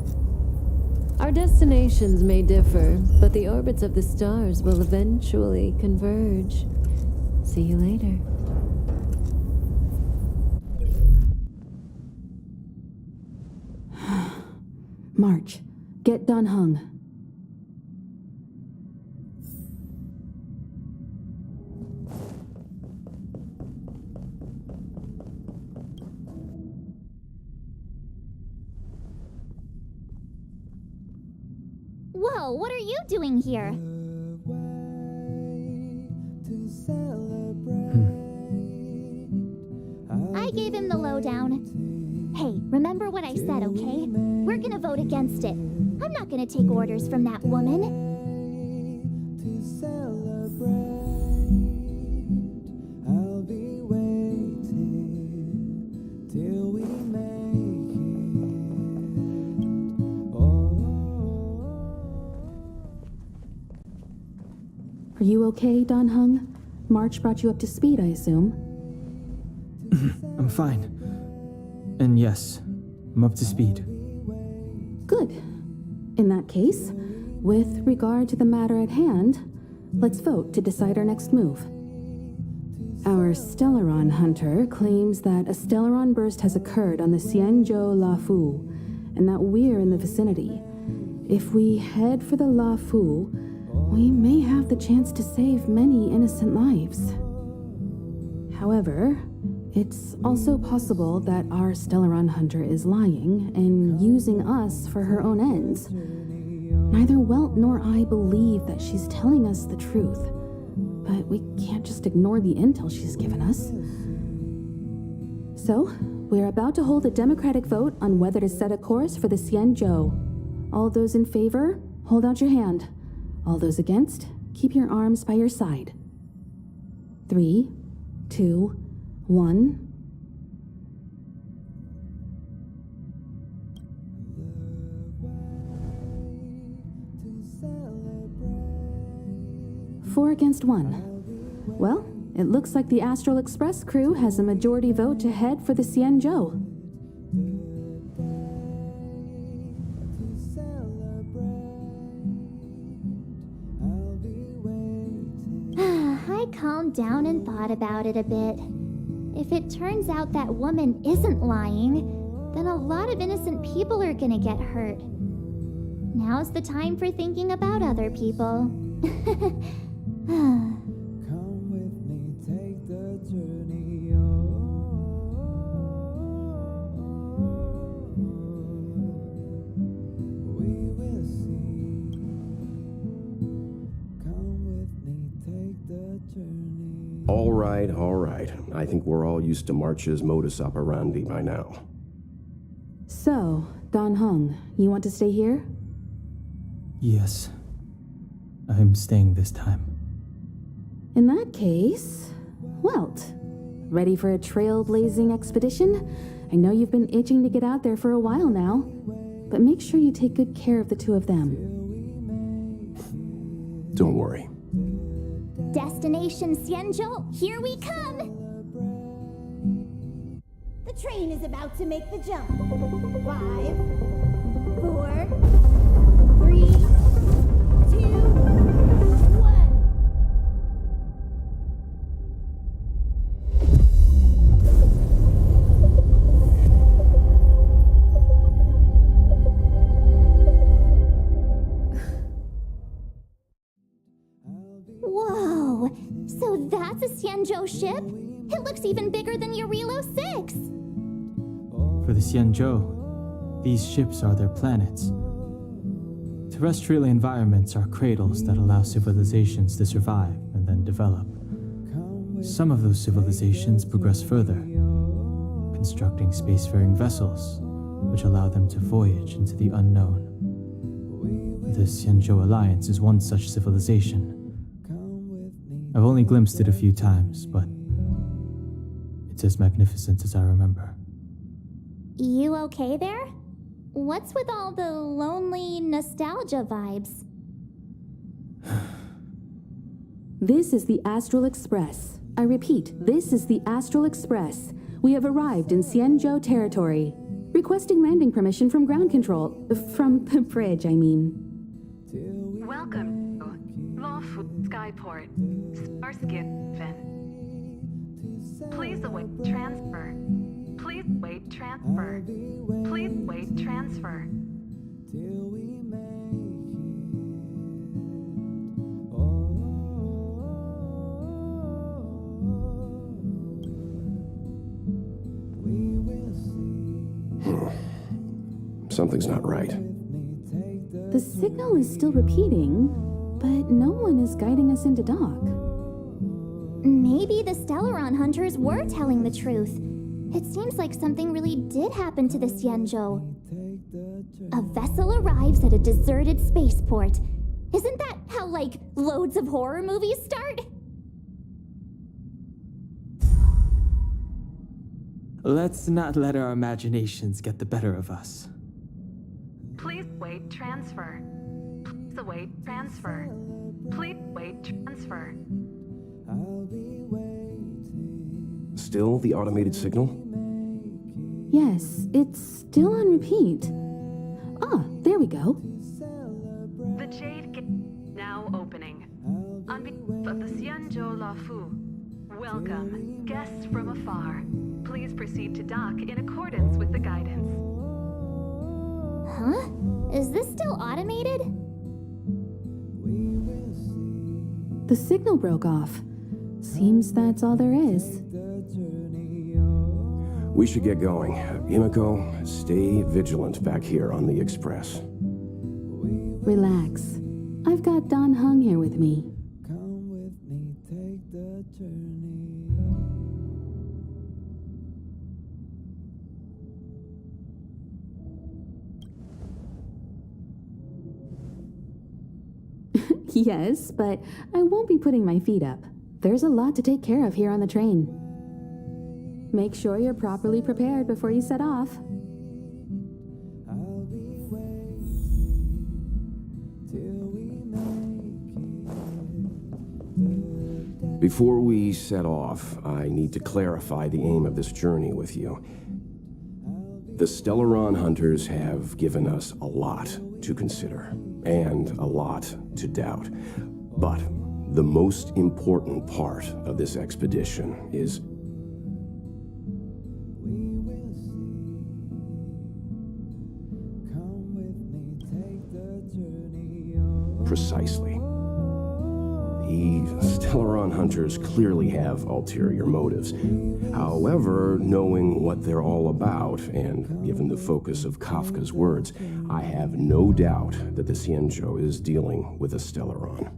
Our destinations may differ, but the orbits of the stars will eventually converge. See you later. March, get Dan Heng. Whoa, what are you doing here? gave him the lowdown. Hey, remember what I said, okay? We're gonna vote against it. I'm not gonna take orders from that woman. Are you okay, Dan Heng? March brought you up to speed, I assume. I'm fine. And yes, I'm up to speed. Good. In that case, with regard to the matter at hand, let's vote to decide our next move. Our Stellaron hunter claims that a Stellaron burst has occurred on the Xianzhou Lafu, and that we're in the vicinity. If we head for the Lafu, we may have the chance to save many innocent lives. However, it's also possible that our Stellaron hunter is lying and using us for her own ends. Neither Welt nor I believe that she's telling us the truth, but we can't just ignore the intel she's given us. So, we're about to hold a democratic vote on whether to set a course for the Xianzhou. All those in favor, hold out your hand. All those against, keep your arms by your side. 3, 2, 1. Four against 1. Well, it looks like the Astral Express crew has a majority vote to head for the Xianzhou. I calmed down and thought about it a bit. If it turns out that woman isn't lying, then a lot of innocent people are gonna get hurt. Now's the time for thinking about other people. All right. I think we're all used to March's modus operandi by now. So, Dan Heng, you want to stay here? Yes. I'm staying this time. In that case, Welt, ready for a trailblazing expedition? I know you've been itching to get out there for a while now, but make sure you take good care of the two of them. Don't worry. Destination Xianzhou, here we come! The train is about to make the jump. 5, 4, 3, 2, 1. Whoa! So that's a Xianzhou ship? It looks even bigger than Eurilo 6! For the Xianzhou, these ships are their planets. Terrestrial environments are cradles that allow civilizations to survive and then develop. Some of those civilizations progress further, constructing spacefaring vessels, which allow them to voyage into the unknown. The Xianzhou Alliance is one such civilization. I've only glimpsed it a few times, but it's as magnificent as I remember. You okay there? What's with all the lonely nostalgia vibes? This is the Astral Express. I repeat, this is the Astral Express. We have arrived in Xianzhou territory. Requesting landing permission from ground control. From the bridge, I mean. Welcome to Lawful Skyport, Starskin. Please await transfer. Please wait transfer. Please wait transfer. Something's not right. The signal is still repeating, but no one is guiding us into dock. Maybe the Stellaron hunters were telling the truth. It seems like something really did happen to the Xianzhou. A vessel arrives at a deserted spaceport. Isn't that how, like, loads of horror movies start? Let's not let our imaginations get the better of us. Please await transfer. Please await transfer. Please await transfer. Still the automated signal? Yes, it's still on repeat. Ah, there we go. The Jade Gate now opening. On behalf of the Xianzhou Lafu, welcome, guests from afar. Please proceed to dock in accordance with the guidance. Huh? Is this still automated? The signal broke off. Seems that's all there is. We should get going. Himiko, stay vigilant back here on the Express. Relax. I've got Dan Heng here with me. Yes, but I won't be putting my feet up. There's a lot to take care of here on the train. Make sure you're properly prepared before you set off. Before we set off, I need to clarify the aim of this journey with you. The Stellaron hunters have given us a lot to consider, and a lot to doubt. But the most important part of this expedition is precisely. The Stellaron hunters clearly have ulterior motives. However, knowing what they're all about, and given the focus of Kafka's words, I have no doubt that the Xianzhou is dealing with a Stellaron.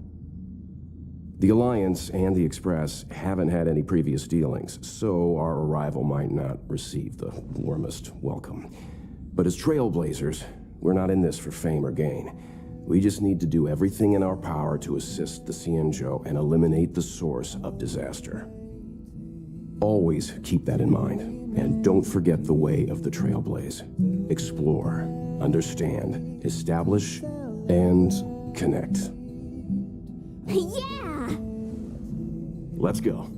The Alliance and the Express haven't had any previous dealings, so our arrival might not receive the warmest welcome. But as trailblazers, we're not in this for fame or gain. We just need to do everything in our power to assist the Xianzhou and eliminate the source of disaster. Always keep that in mind, and don't forget the way of the Trailblaze. Explore, understand, establish, and connect. Yeah! Let's go.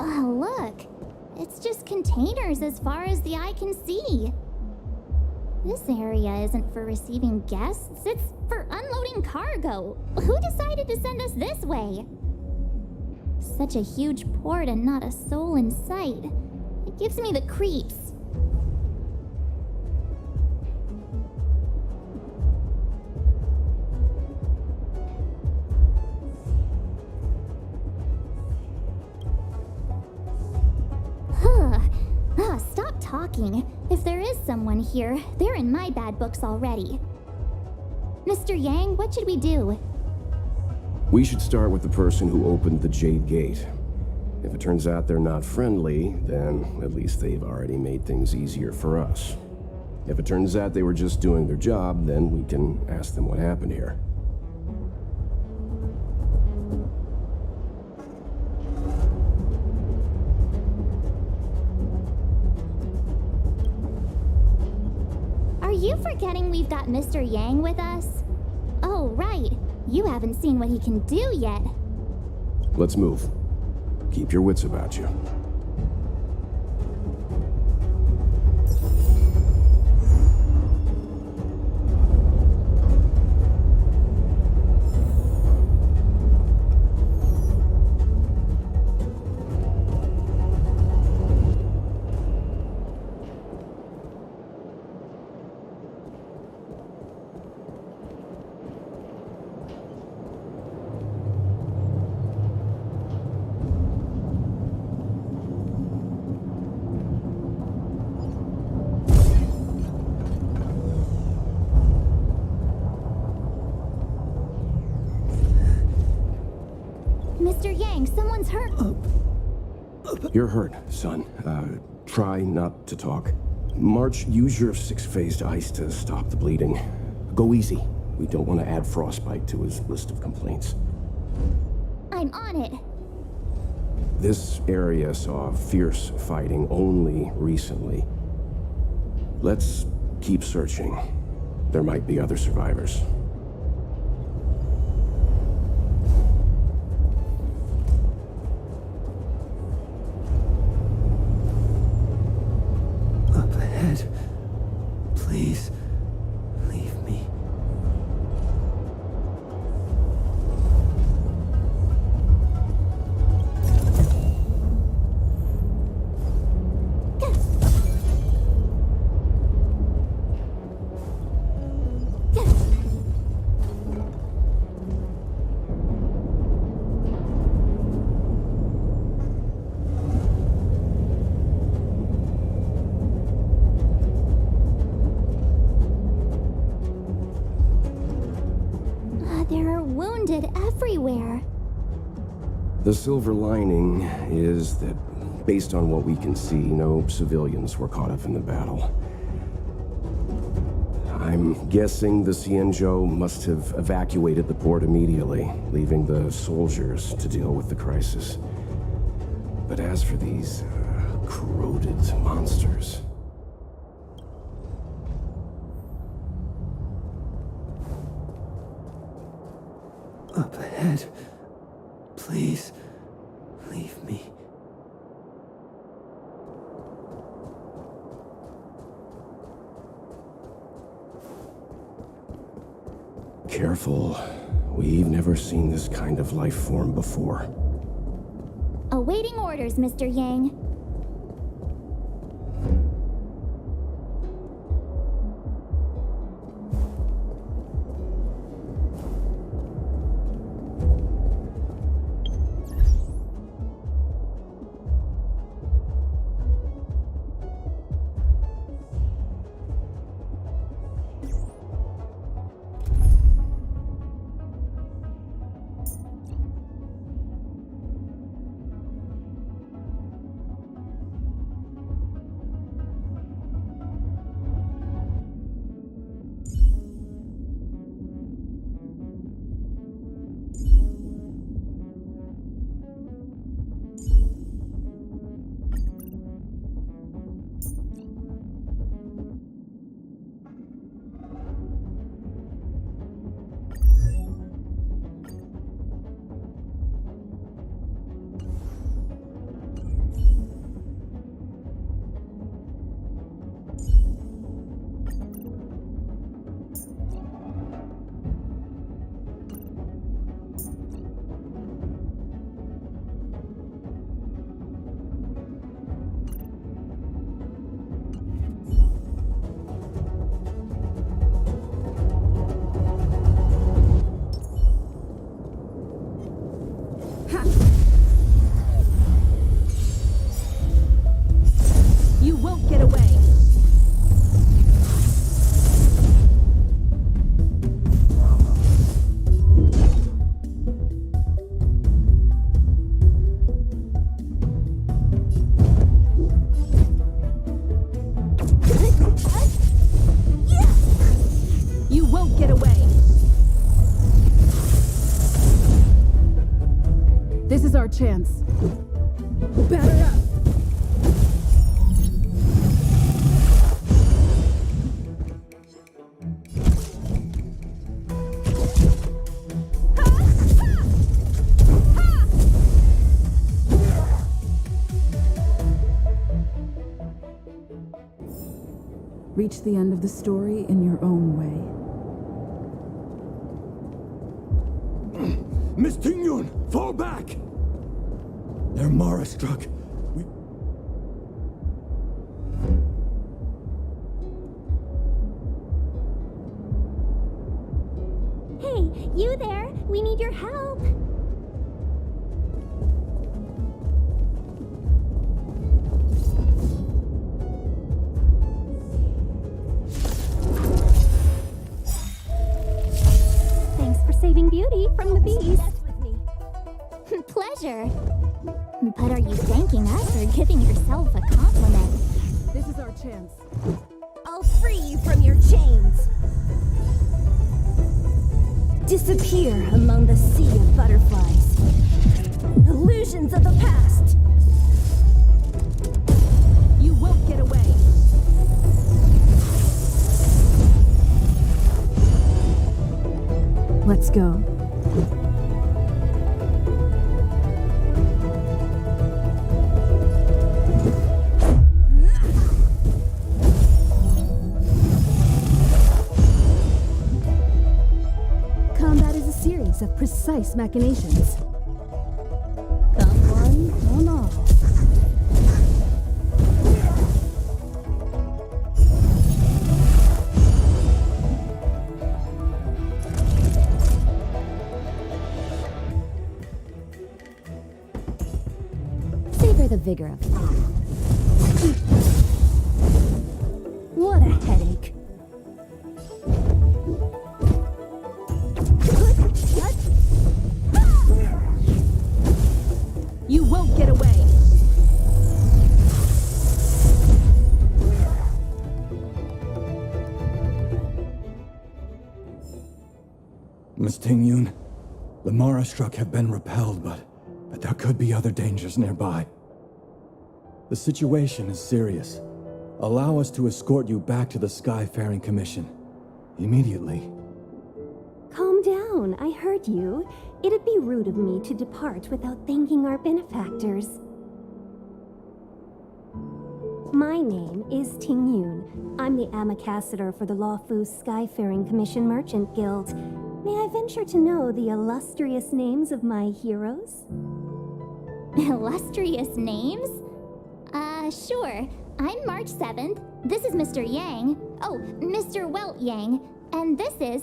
Oh, look. It's just containers as far as the eye can see. This area isn't for receiving guests, it's for unloading cargo. Who decided to send us this way? Such a huge port and not a soul in sight. It gives me the creeps. Stop talking. If there is someone here, they're in my bad books already. Mr. Yang, what should we do? We should start with the person who opened the Jade Gate. If it turns out they're not friendly, then at least they've already made things easier for us. If it turns out they were just doing their job, then we can ask them what happened here. Are you forgetting we've got Mr. Yang with us? Oh, right. You haven't seen what he can do yet. Let's move. Keep your wits about you. hurt. You're hurt, son. Try not to talk. March, use your 6-phased ice to stop the bleeding. Go easy. We don't want to add frostbite to his list of complaints. I'm on it. This area saw fierce fighting only recently. Let's keep searching. There might be other survivors. Up ahead. Please, leave me. There are wounded everywhere. The silver lining is that, based on what we can see, no civilians were caught up in the battle. I'm guessing the Xianzhou must have evacuated the port immediately, leaving the soldiers to deal with the crisis. But as for these corroded monsters... Up ahead. Please, leave me. Careful. We've never seen this kind of life form before. Awaiting orders, Mr. Yang. You won't get away. You won't get away. This is our chance. Batter up. Reach the end of the story in your own way. Miss Tingyun, fall back! They're Mara struck. Hey, you there? We need your help. Thanks for saving Beauty from the beast. Pleasure. But are you thanking us or giving yourself a compliment? This is our chance. I'll free you from your chains. Disappear among the sea of butterflies. Illusions of the past. You won't get away. Let's go. Combat is a series of precise machinations. Come one, come all. Savor the vigor of it. What a headache. You won't get away. Miss Ting-Yun, the Mara struck have been repelled, but there could be other dangers nearby. The situation is serious. Allow us to escort you back to the Skyfaring Commission. Immediately. Calm down, I heard you. It'd be rude of me to depart without thanking our benefactors. My name is Ting-Yun. I'm the ambassador for the Lawfu Skyfaring Commission Merchant Guild. May I venture to know the illustrious names of my heroes? Illustrious names? Sure. I'm March 7th. This is Mr. Yang. Oh, Mr. Welt Yang. And this is...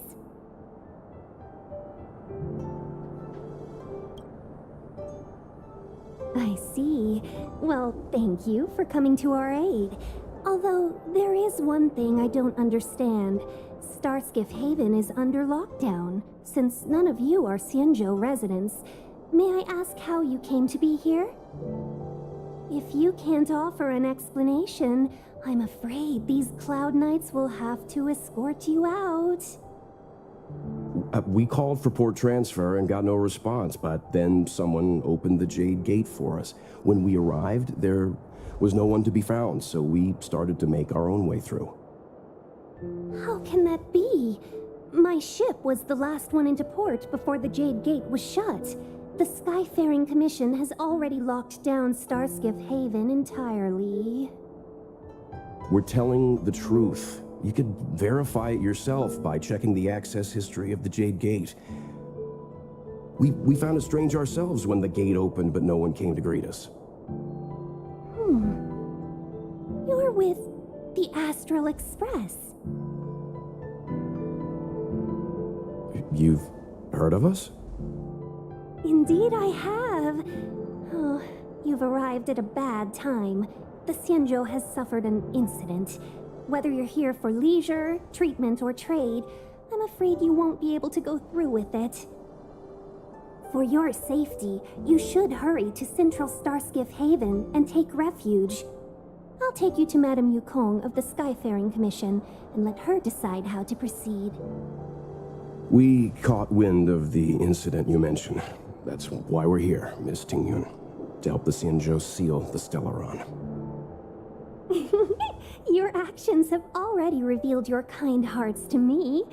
I see. Well, thank you for coming to our aid. Although, there is one thing I don't understand. Starskiff Haven is under lockdown. Since none of you are Xianzhou residents, may I ask how you came to be here? If you can't offer an explanation, I'm afraid these Cloud Knights will have to escort you out. We called for port transfer and got no response, but then someone opened the Jade Gate for us. When we arrived, there was no one to be found, so we started to make our own way through. How can that be? My ship was the last one into port before the Jade Gate was shut. The Skyfaring Commission has already locked down Starskiff Haven entirely. We're telling the truth. You could verify it yourself by checking the access history of the Jade Gate. We found it strange ourselves when the gate opened, but no one came to greet us. You're with the Astral Express. You've heard of us? Indeed I have. Oh, you've arrived at a bad time. The Xianzhou has suffered an incident. Whether you're here for leisure, treatment, or trade, I'm afraid you won't be able to go through with it. For your safety, you should hurry to Central Starskiff Haven and take refuge. I'll take you to Madame Yukong of the Skyfaring Commission and let her decide how to proceed. We caught wind of the incident you mentioned. That's why we're here, Miss Ting-Yun. To help the Xianzhou seal the Stellaron. Your actions have already revealed your kind hearts to me.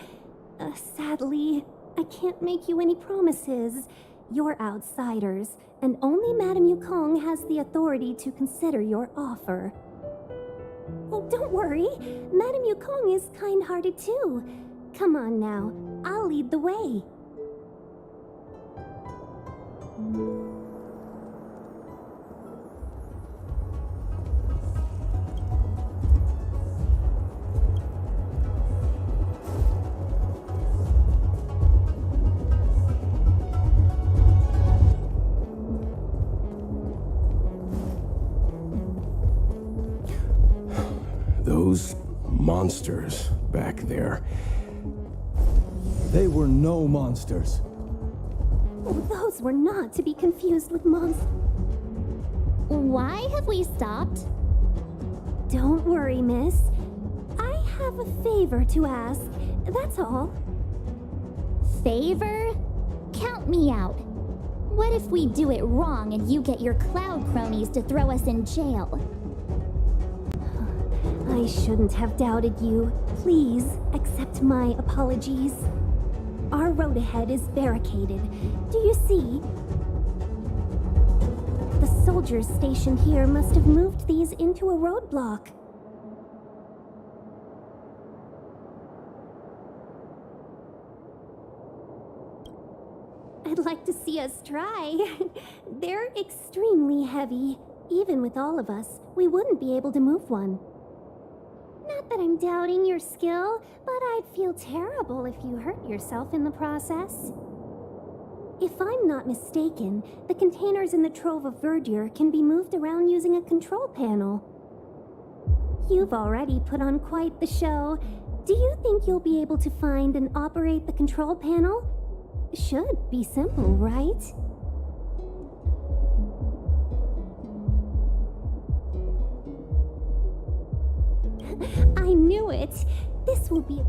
Sadly, I can't make you any promises. You're outsiders, and only Madame Yukong has the authority to consider your offer. Oh, don't worry. Madame Yukong is kind-hearted too. Come on now, I'll lead the way. Those monsters back there. They were no monsters. Oh, those were not to be confused with monsters. Why have we stopped? Don't worry, miss. I have a favor to ask, that's all. Favor? Count me out. What if we do it wrong and you get your cloud cronies to throw us in jail? I shouldn't have doubted you. Please accept my apologies. Our road ahead is barricaded. Do you see? The soldiers stationed here must have moved these into a roadblock. I'd like to see us try. They're extremely heavy. Even with all of us, we wouldn't be able to move one. Not that I'm doubting your skill, but I'd feel terrible if you hurt yourself in the process. If I'm not mistaken, the containers in the Trove of Verdure can be moved around using a control panel. You've already put on quite the show. Do you think you'll be able to find and operate the control panel? Should be simple, right? I knew it! This will be...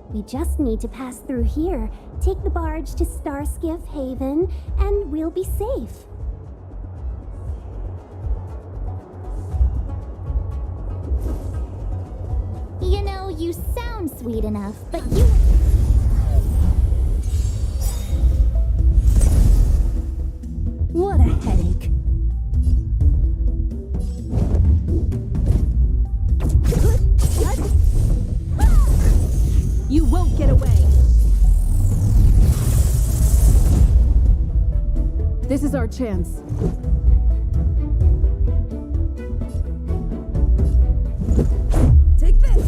We just need to pass through here, take the barge to Starskiff Haven, and we'll be safe. You know, you sound sweet enough, but you... What a headache. You won't get away. This is our chance. Take this!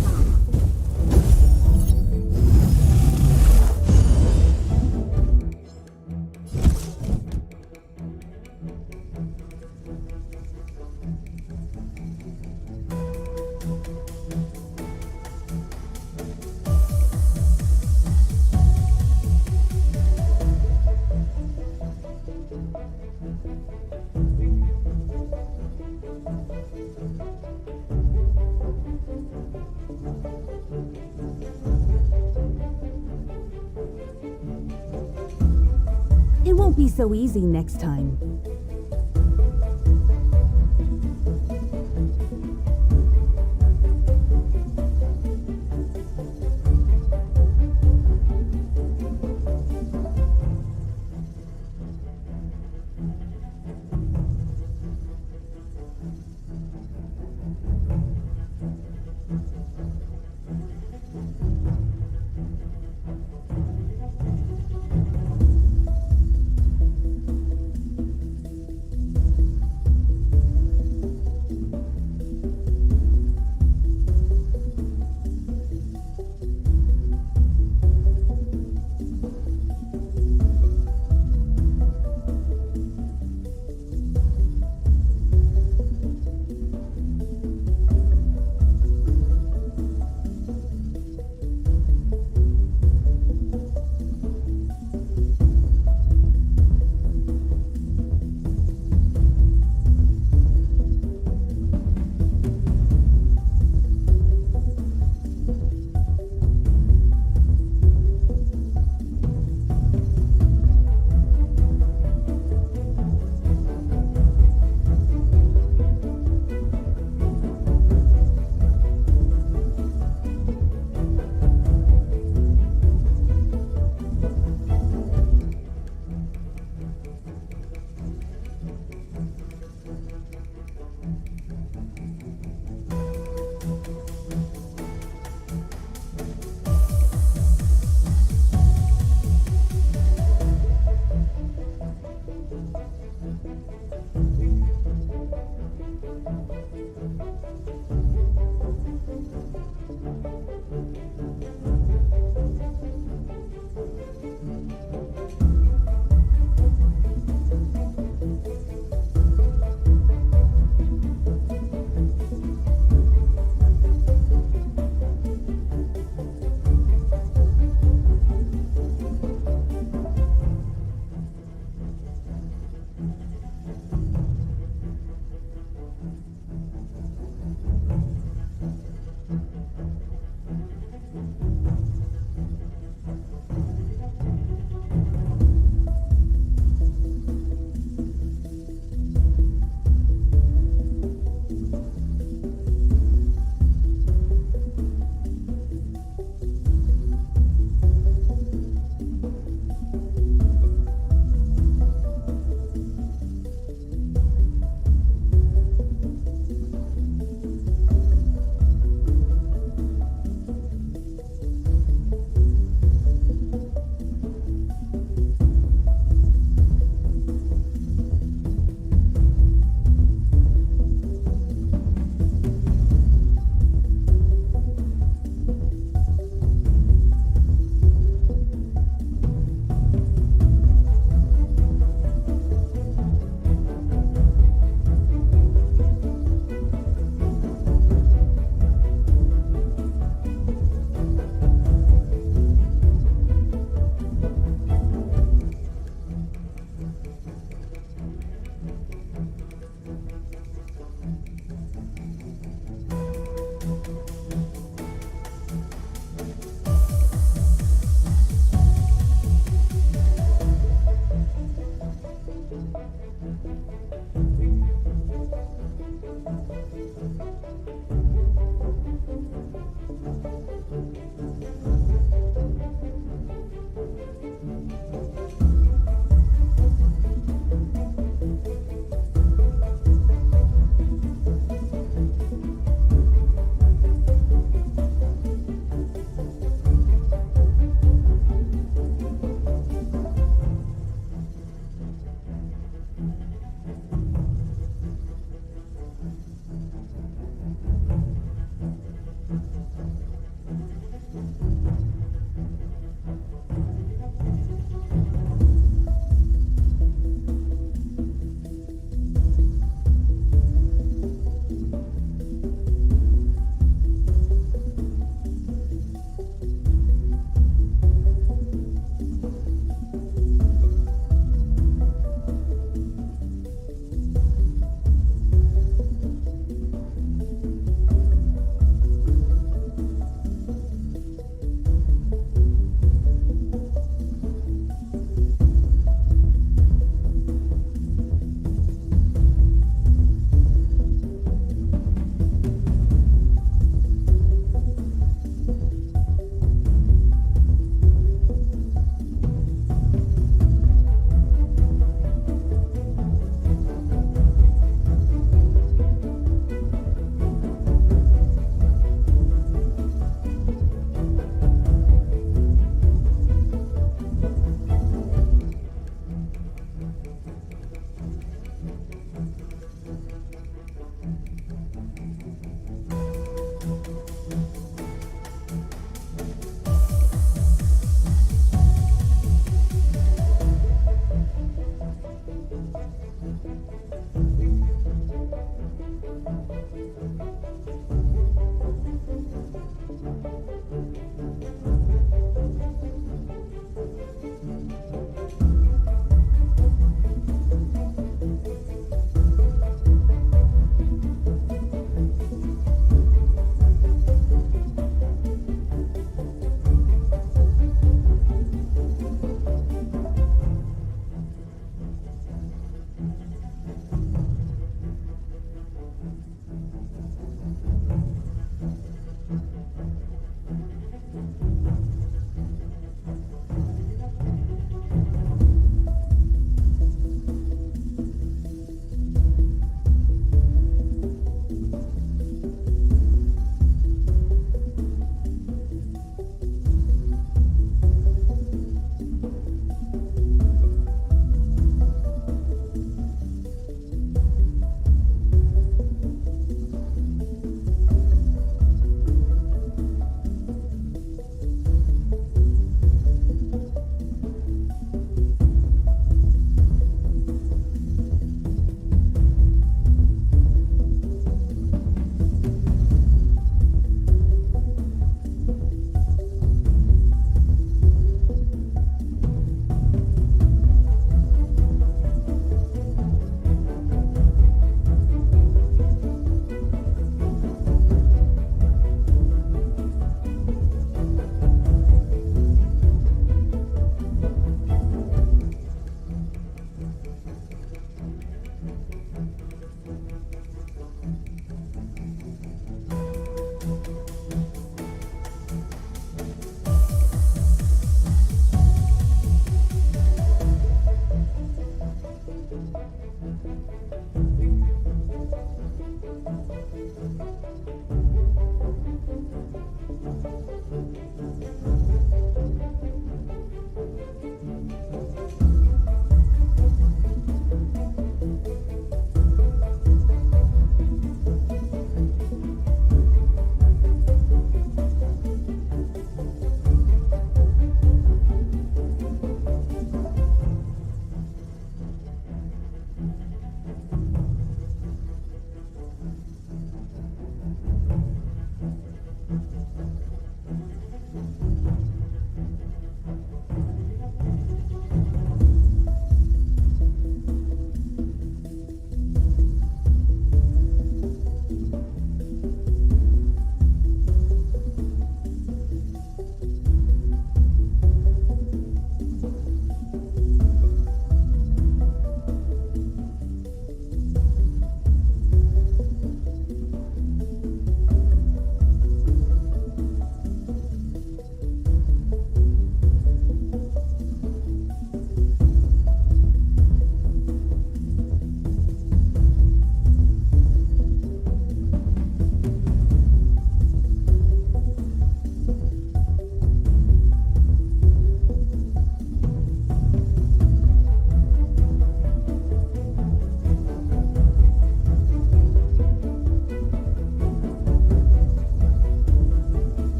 It won't be so easy next time.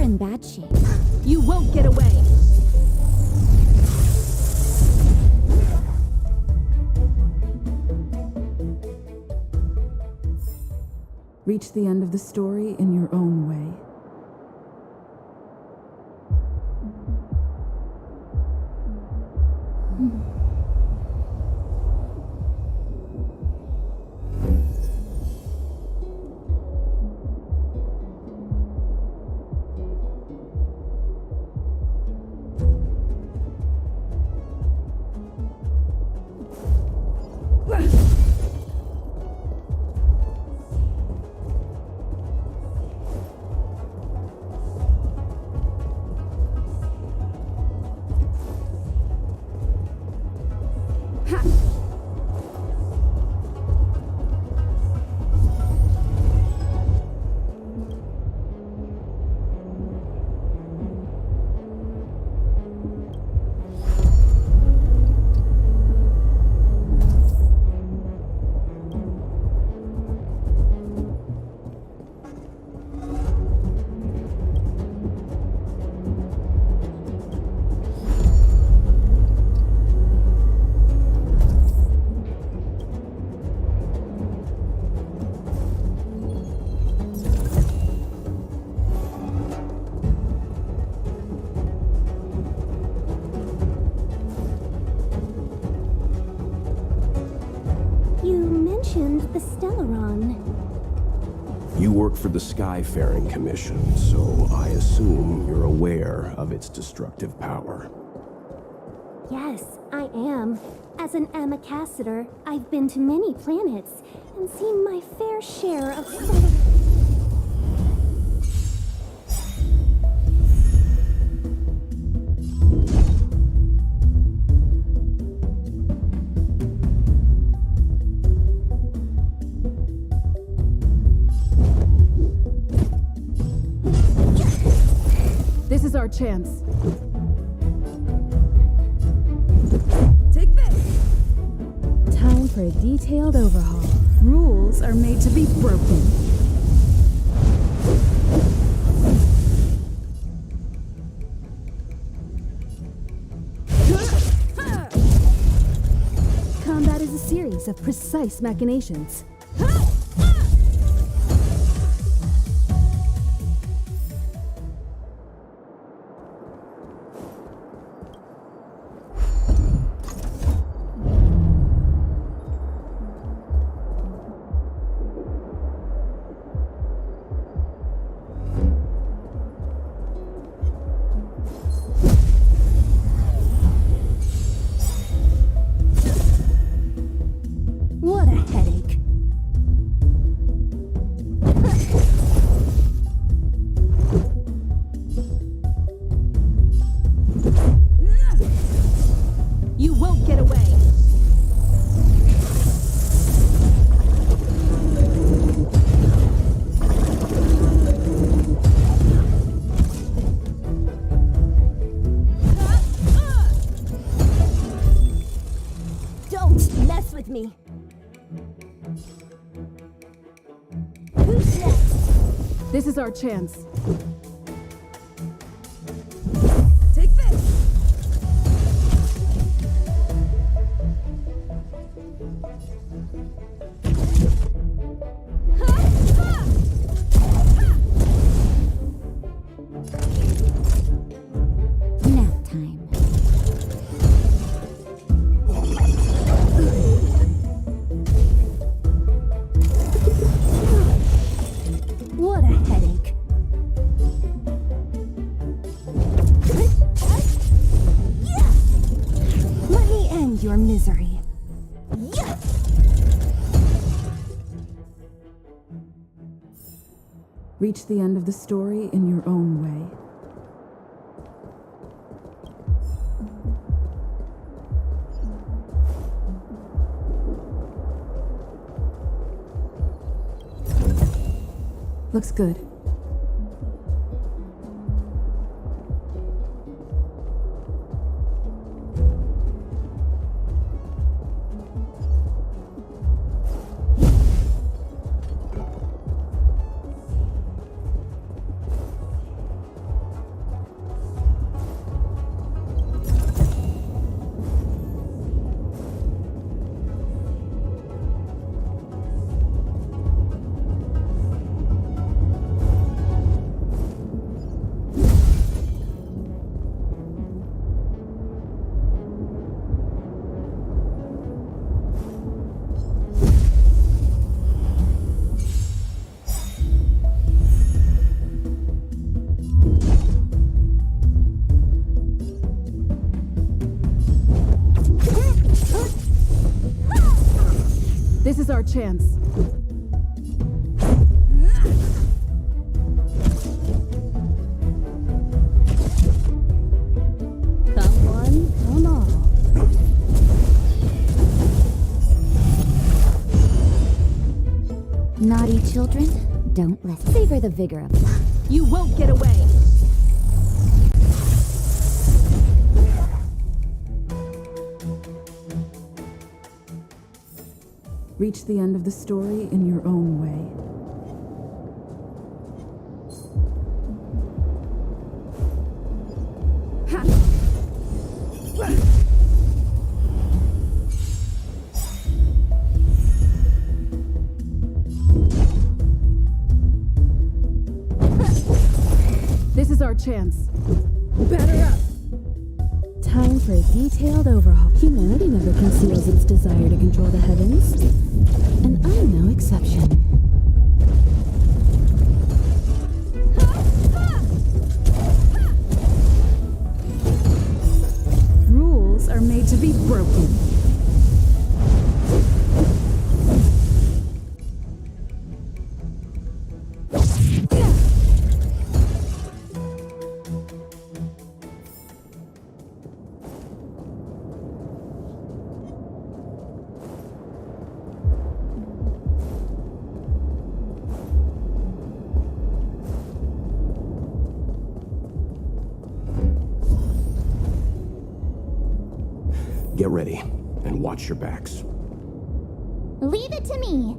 in bad shape. You won't get away! Reach the end of the story in your own way. The Stellaron. You work for the Skyfaring Commission, so I assume you're aware of its destructive power. Yes, I am. As an ambassador, I've been to many planets and seen my fair share of This is our chance. Take this! Time for a detailed overhaul. Rules are made to be broken. Combat is a series of precise machinations. What a headache. You won't get away. Don't mess with me. Who's next? This is our chance. Take this! Nap time. What a headache. Let me end your misery. Reach the end of the story in your own way. Looks good. chance. Come one, come all. Naughty children, don't listen. Savor the vigor of life. You won't get away. Reach the end of the story in your own way. This is our chance. Batter up! Time for a detailed overhaul. Humanity never conceals its desire to control the heavens, and I'm no exception. Rules are made to be broken. Get ready, and watch your backs. Leave it to me.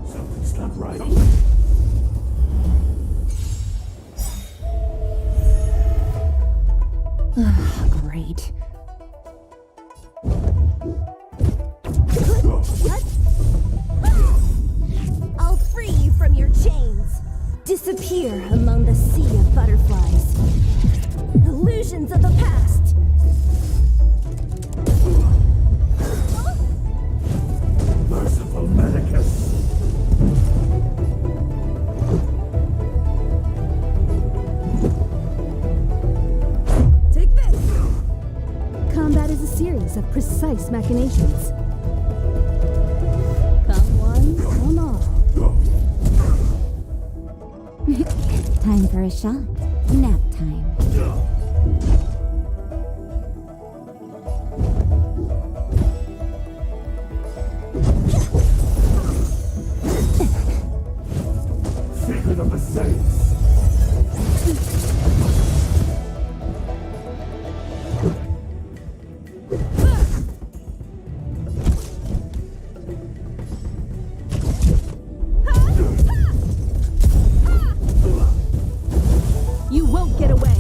Something's not right. Great. I'll free you from your chains. Disappear among the sea of butterflies. Illusions of the past. Merciful Medicus. Take this! Combat is a series of precise machinations. Come one, come all. Time for a shot. Nap time. Secret of the Saints. You won't get away.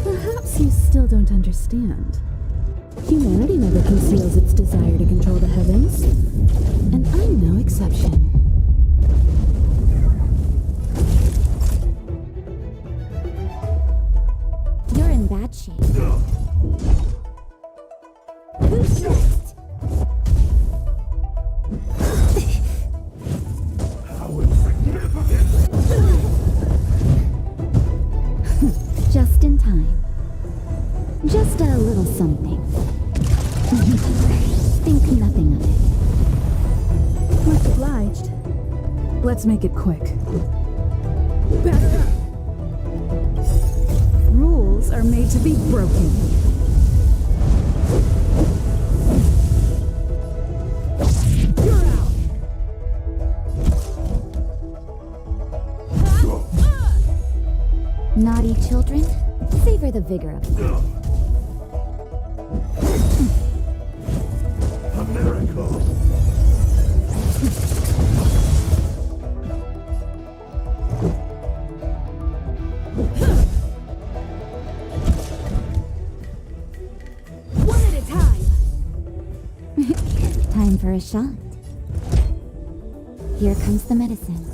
Perhaps you still don't understand. Humanity never conceals its desire to control the heavens, and I'm no exception. You're in bad shape. Who's next? How insignificant. Just in time. Just a little something. Think nothing of it. Much obliged. Let's make it quick. Batter up! Rules are made to be broken. You're out! Naughty children, savor the vigor of life. A miracle. One at a time! Time for a shot. Here comes the medicine.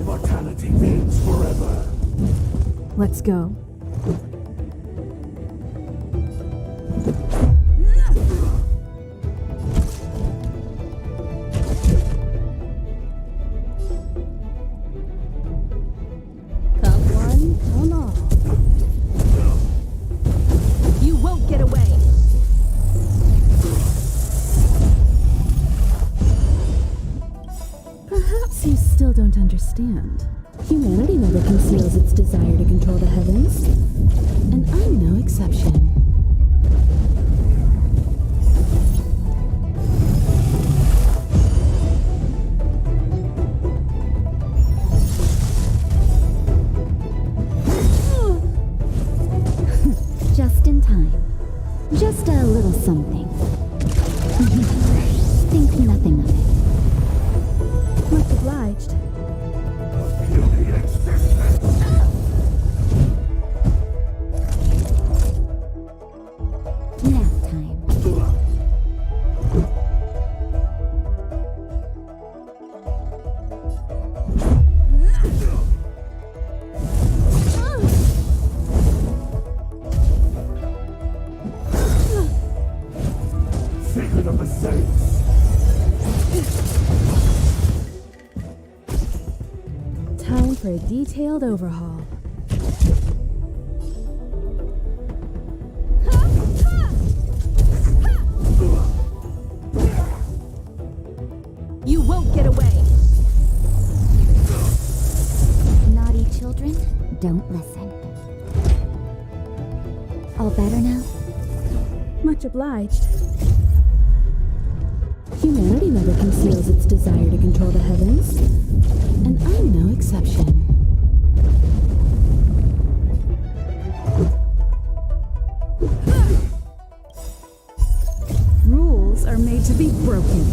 Immortality means forever. Let's go. still don't understand. Humanity never conceals its desire to control the heavens, and I'm no exception. Just in time. Just a little something. Think nothing of it. Much obliged. Nap time. Secret of the Saints. Time for a detailed overhaul. You won't get away! Naughty children, don't listen. All better now? Much obliged. Humanity never conceals its desire to control the heavens, and I'm no exception. Rules are made to be broken.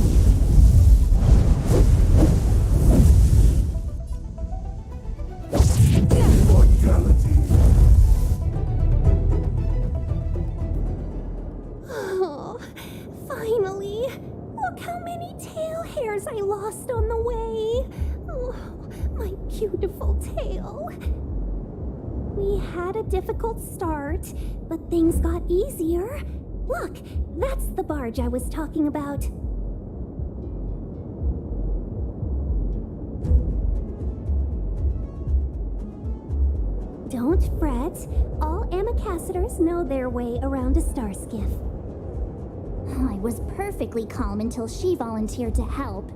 Oh, finally! Look how many tail hairs I lost on the way! Oh, my beautiful tail! We had a difficult start, but things got easier. Look, that's the barge I was talking about. Don't fret. All ambassadors know their way around a star skiff. I was perfectly calm until she volunteered to help.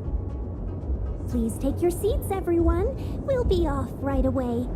Please take your seats, everyone. We'll be off right away.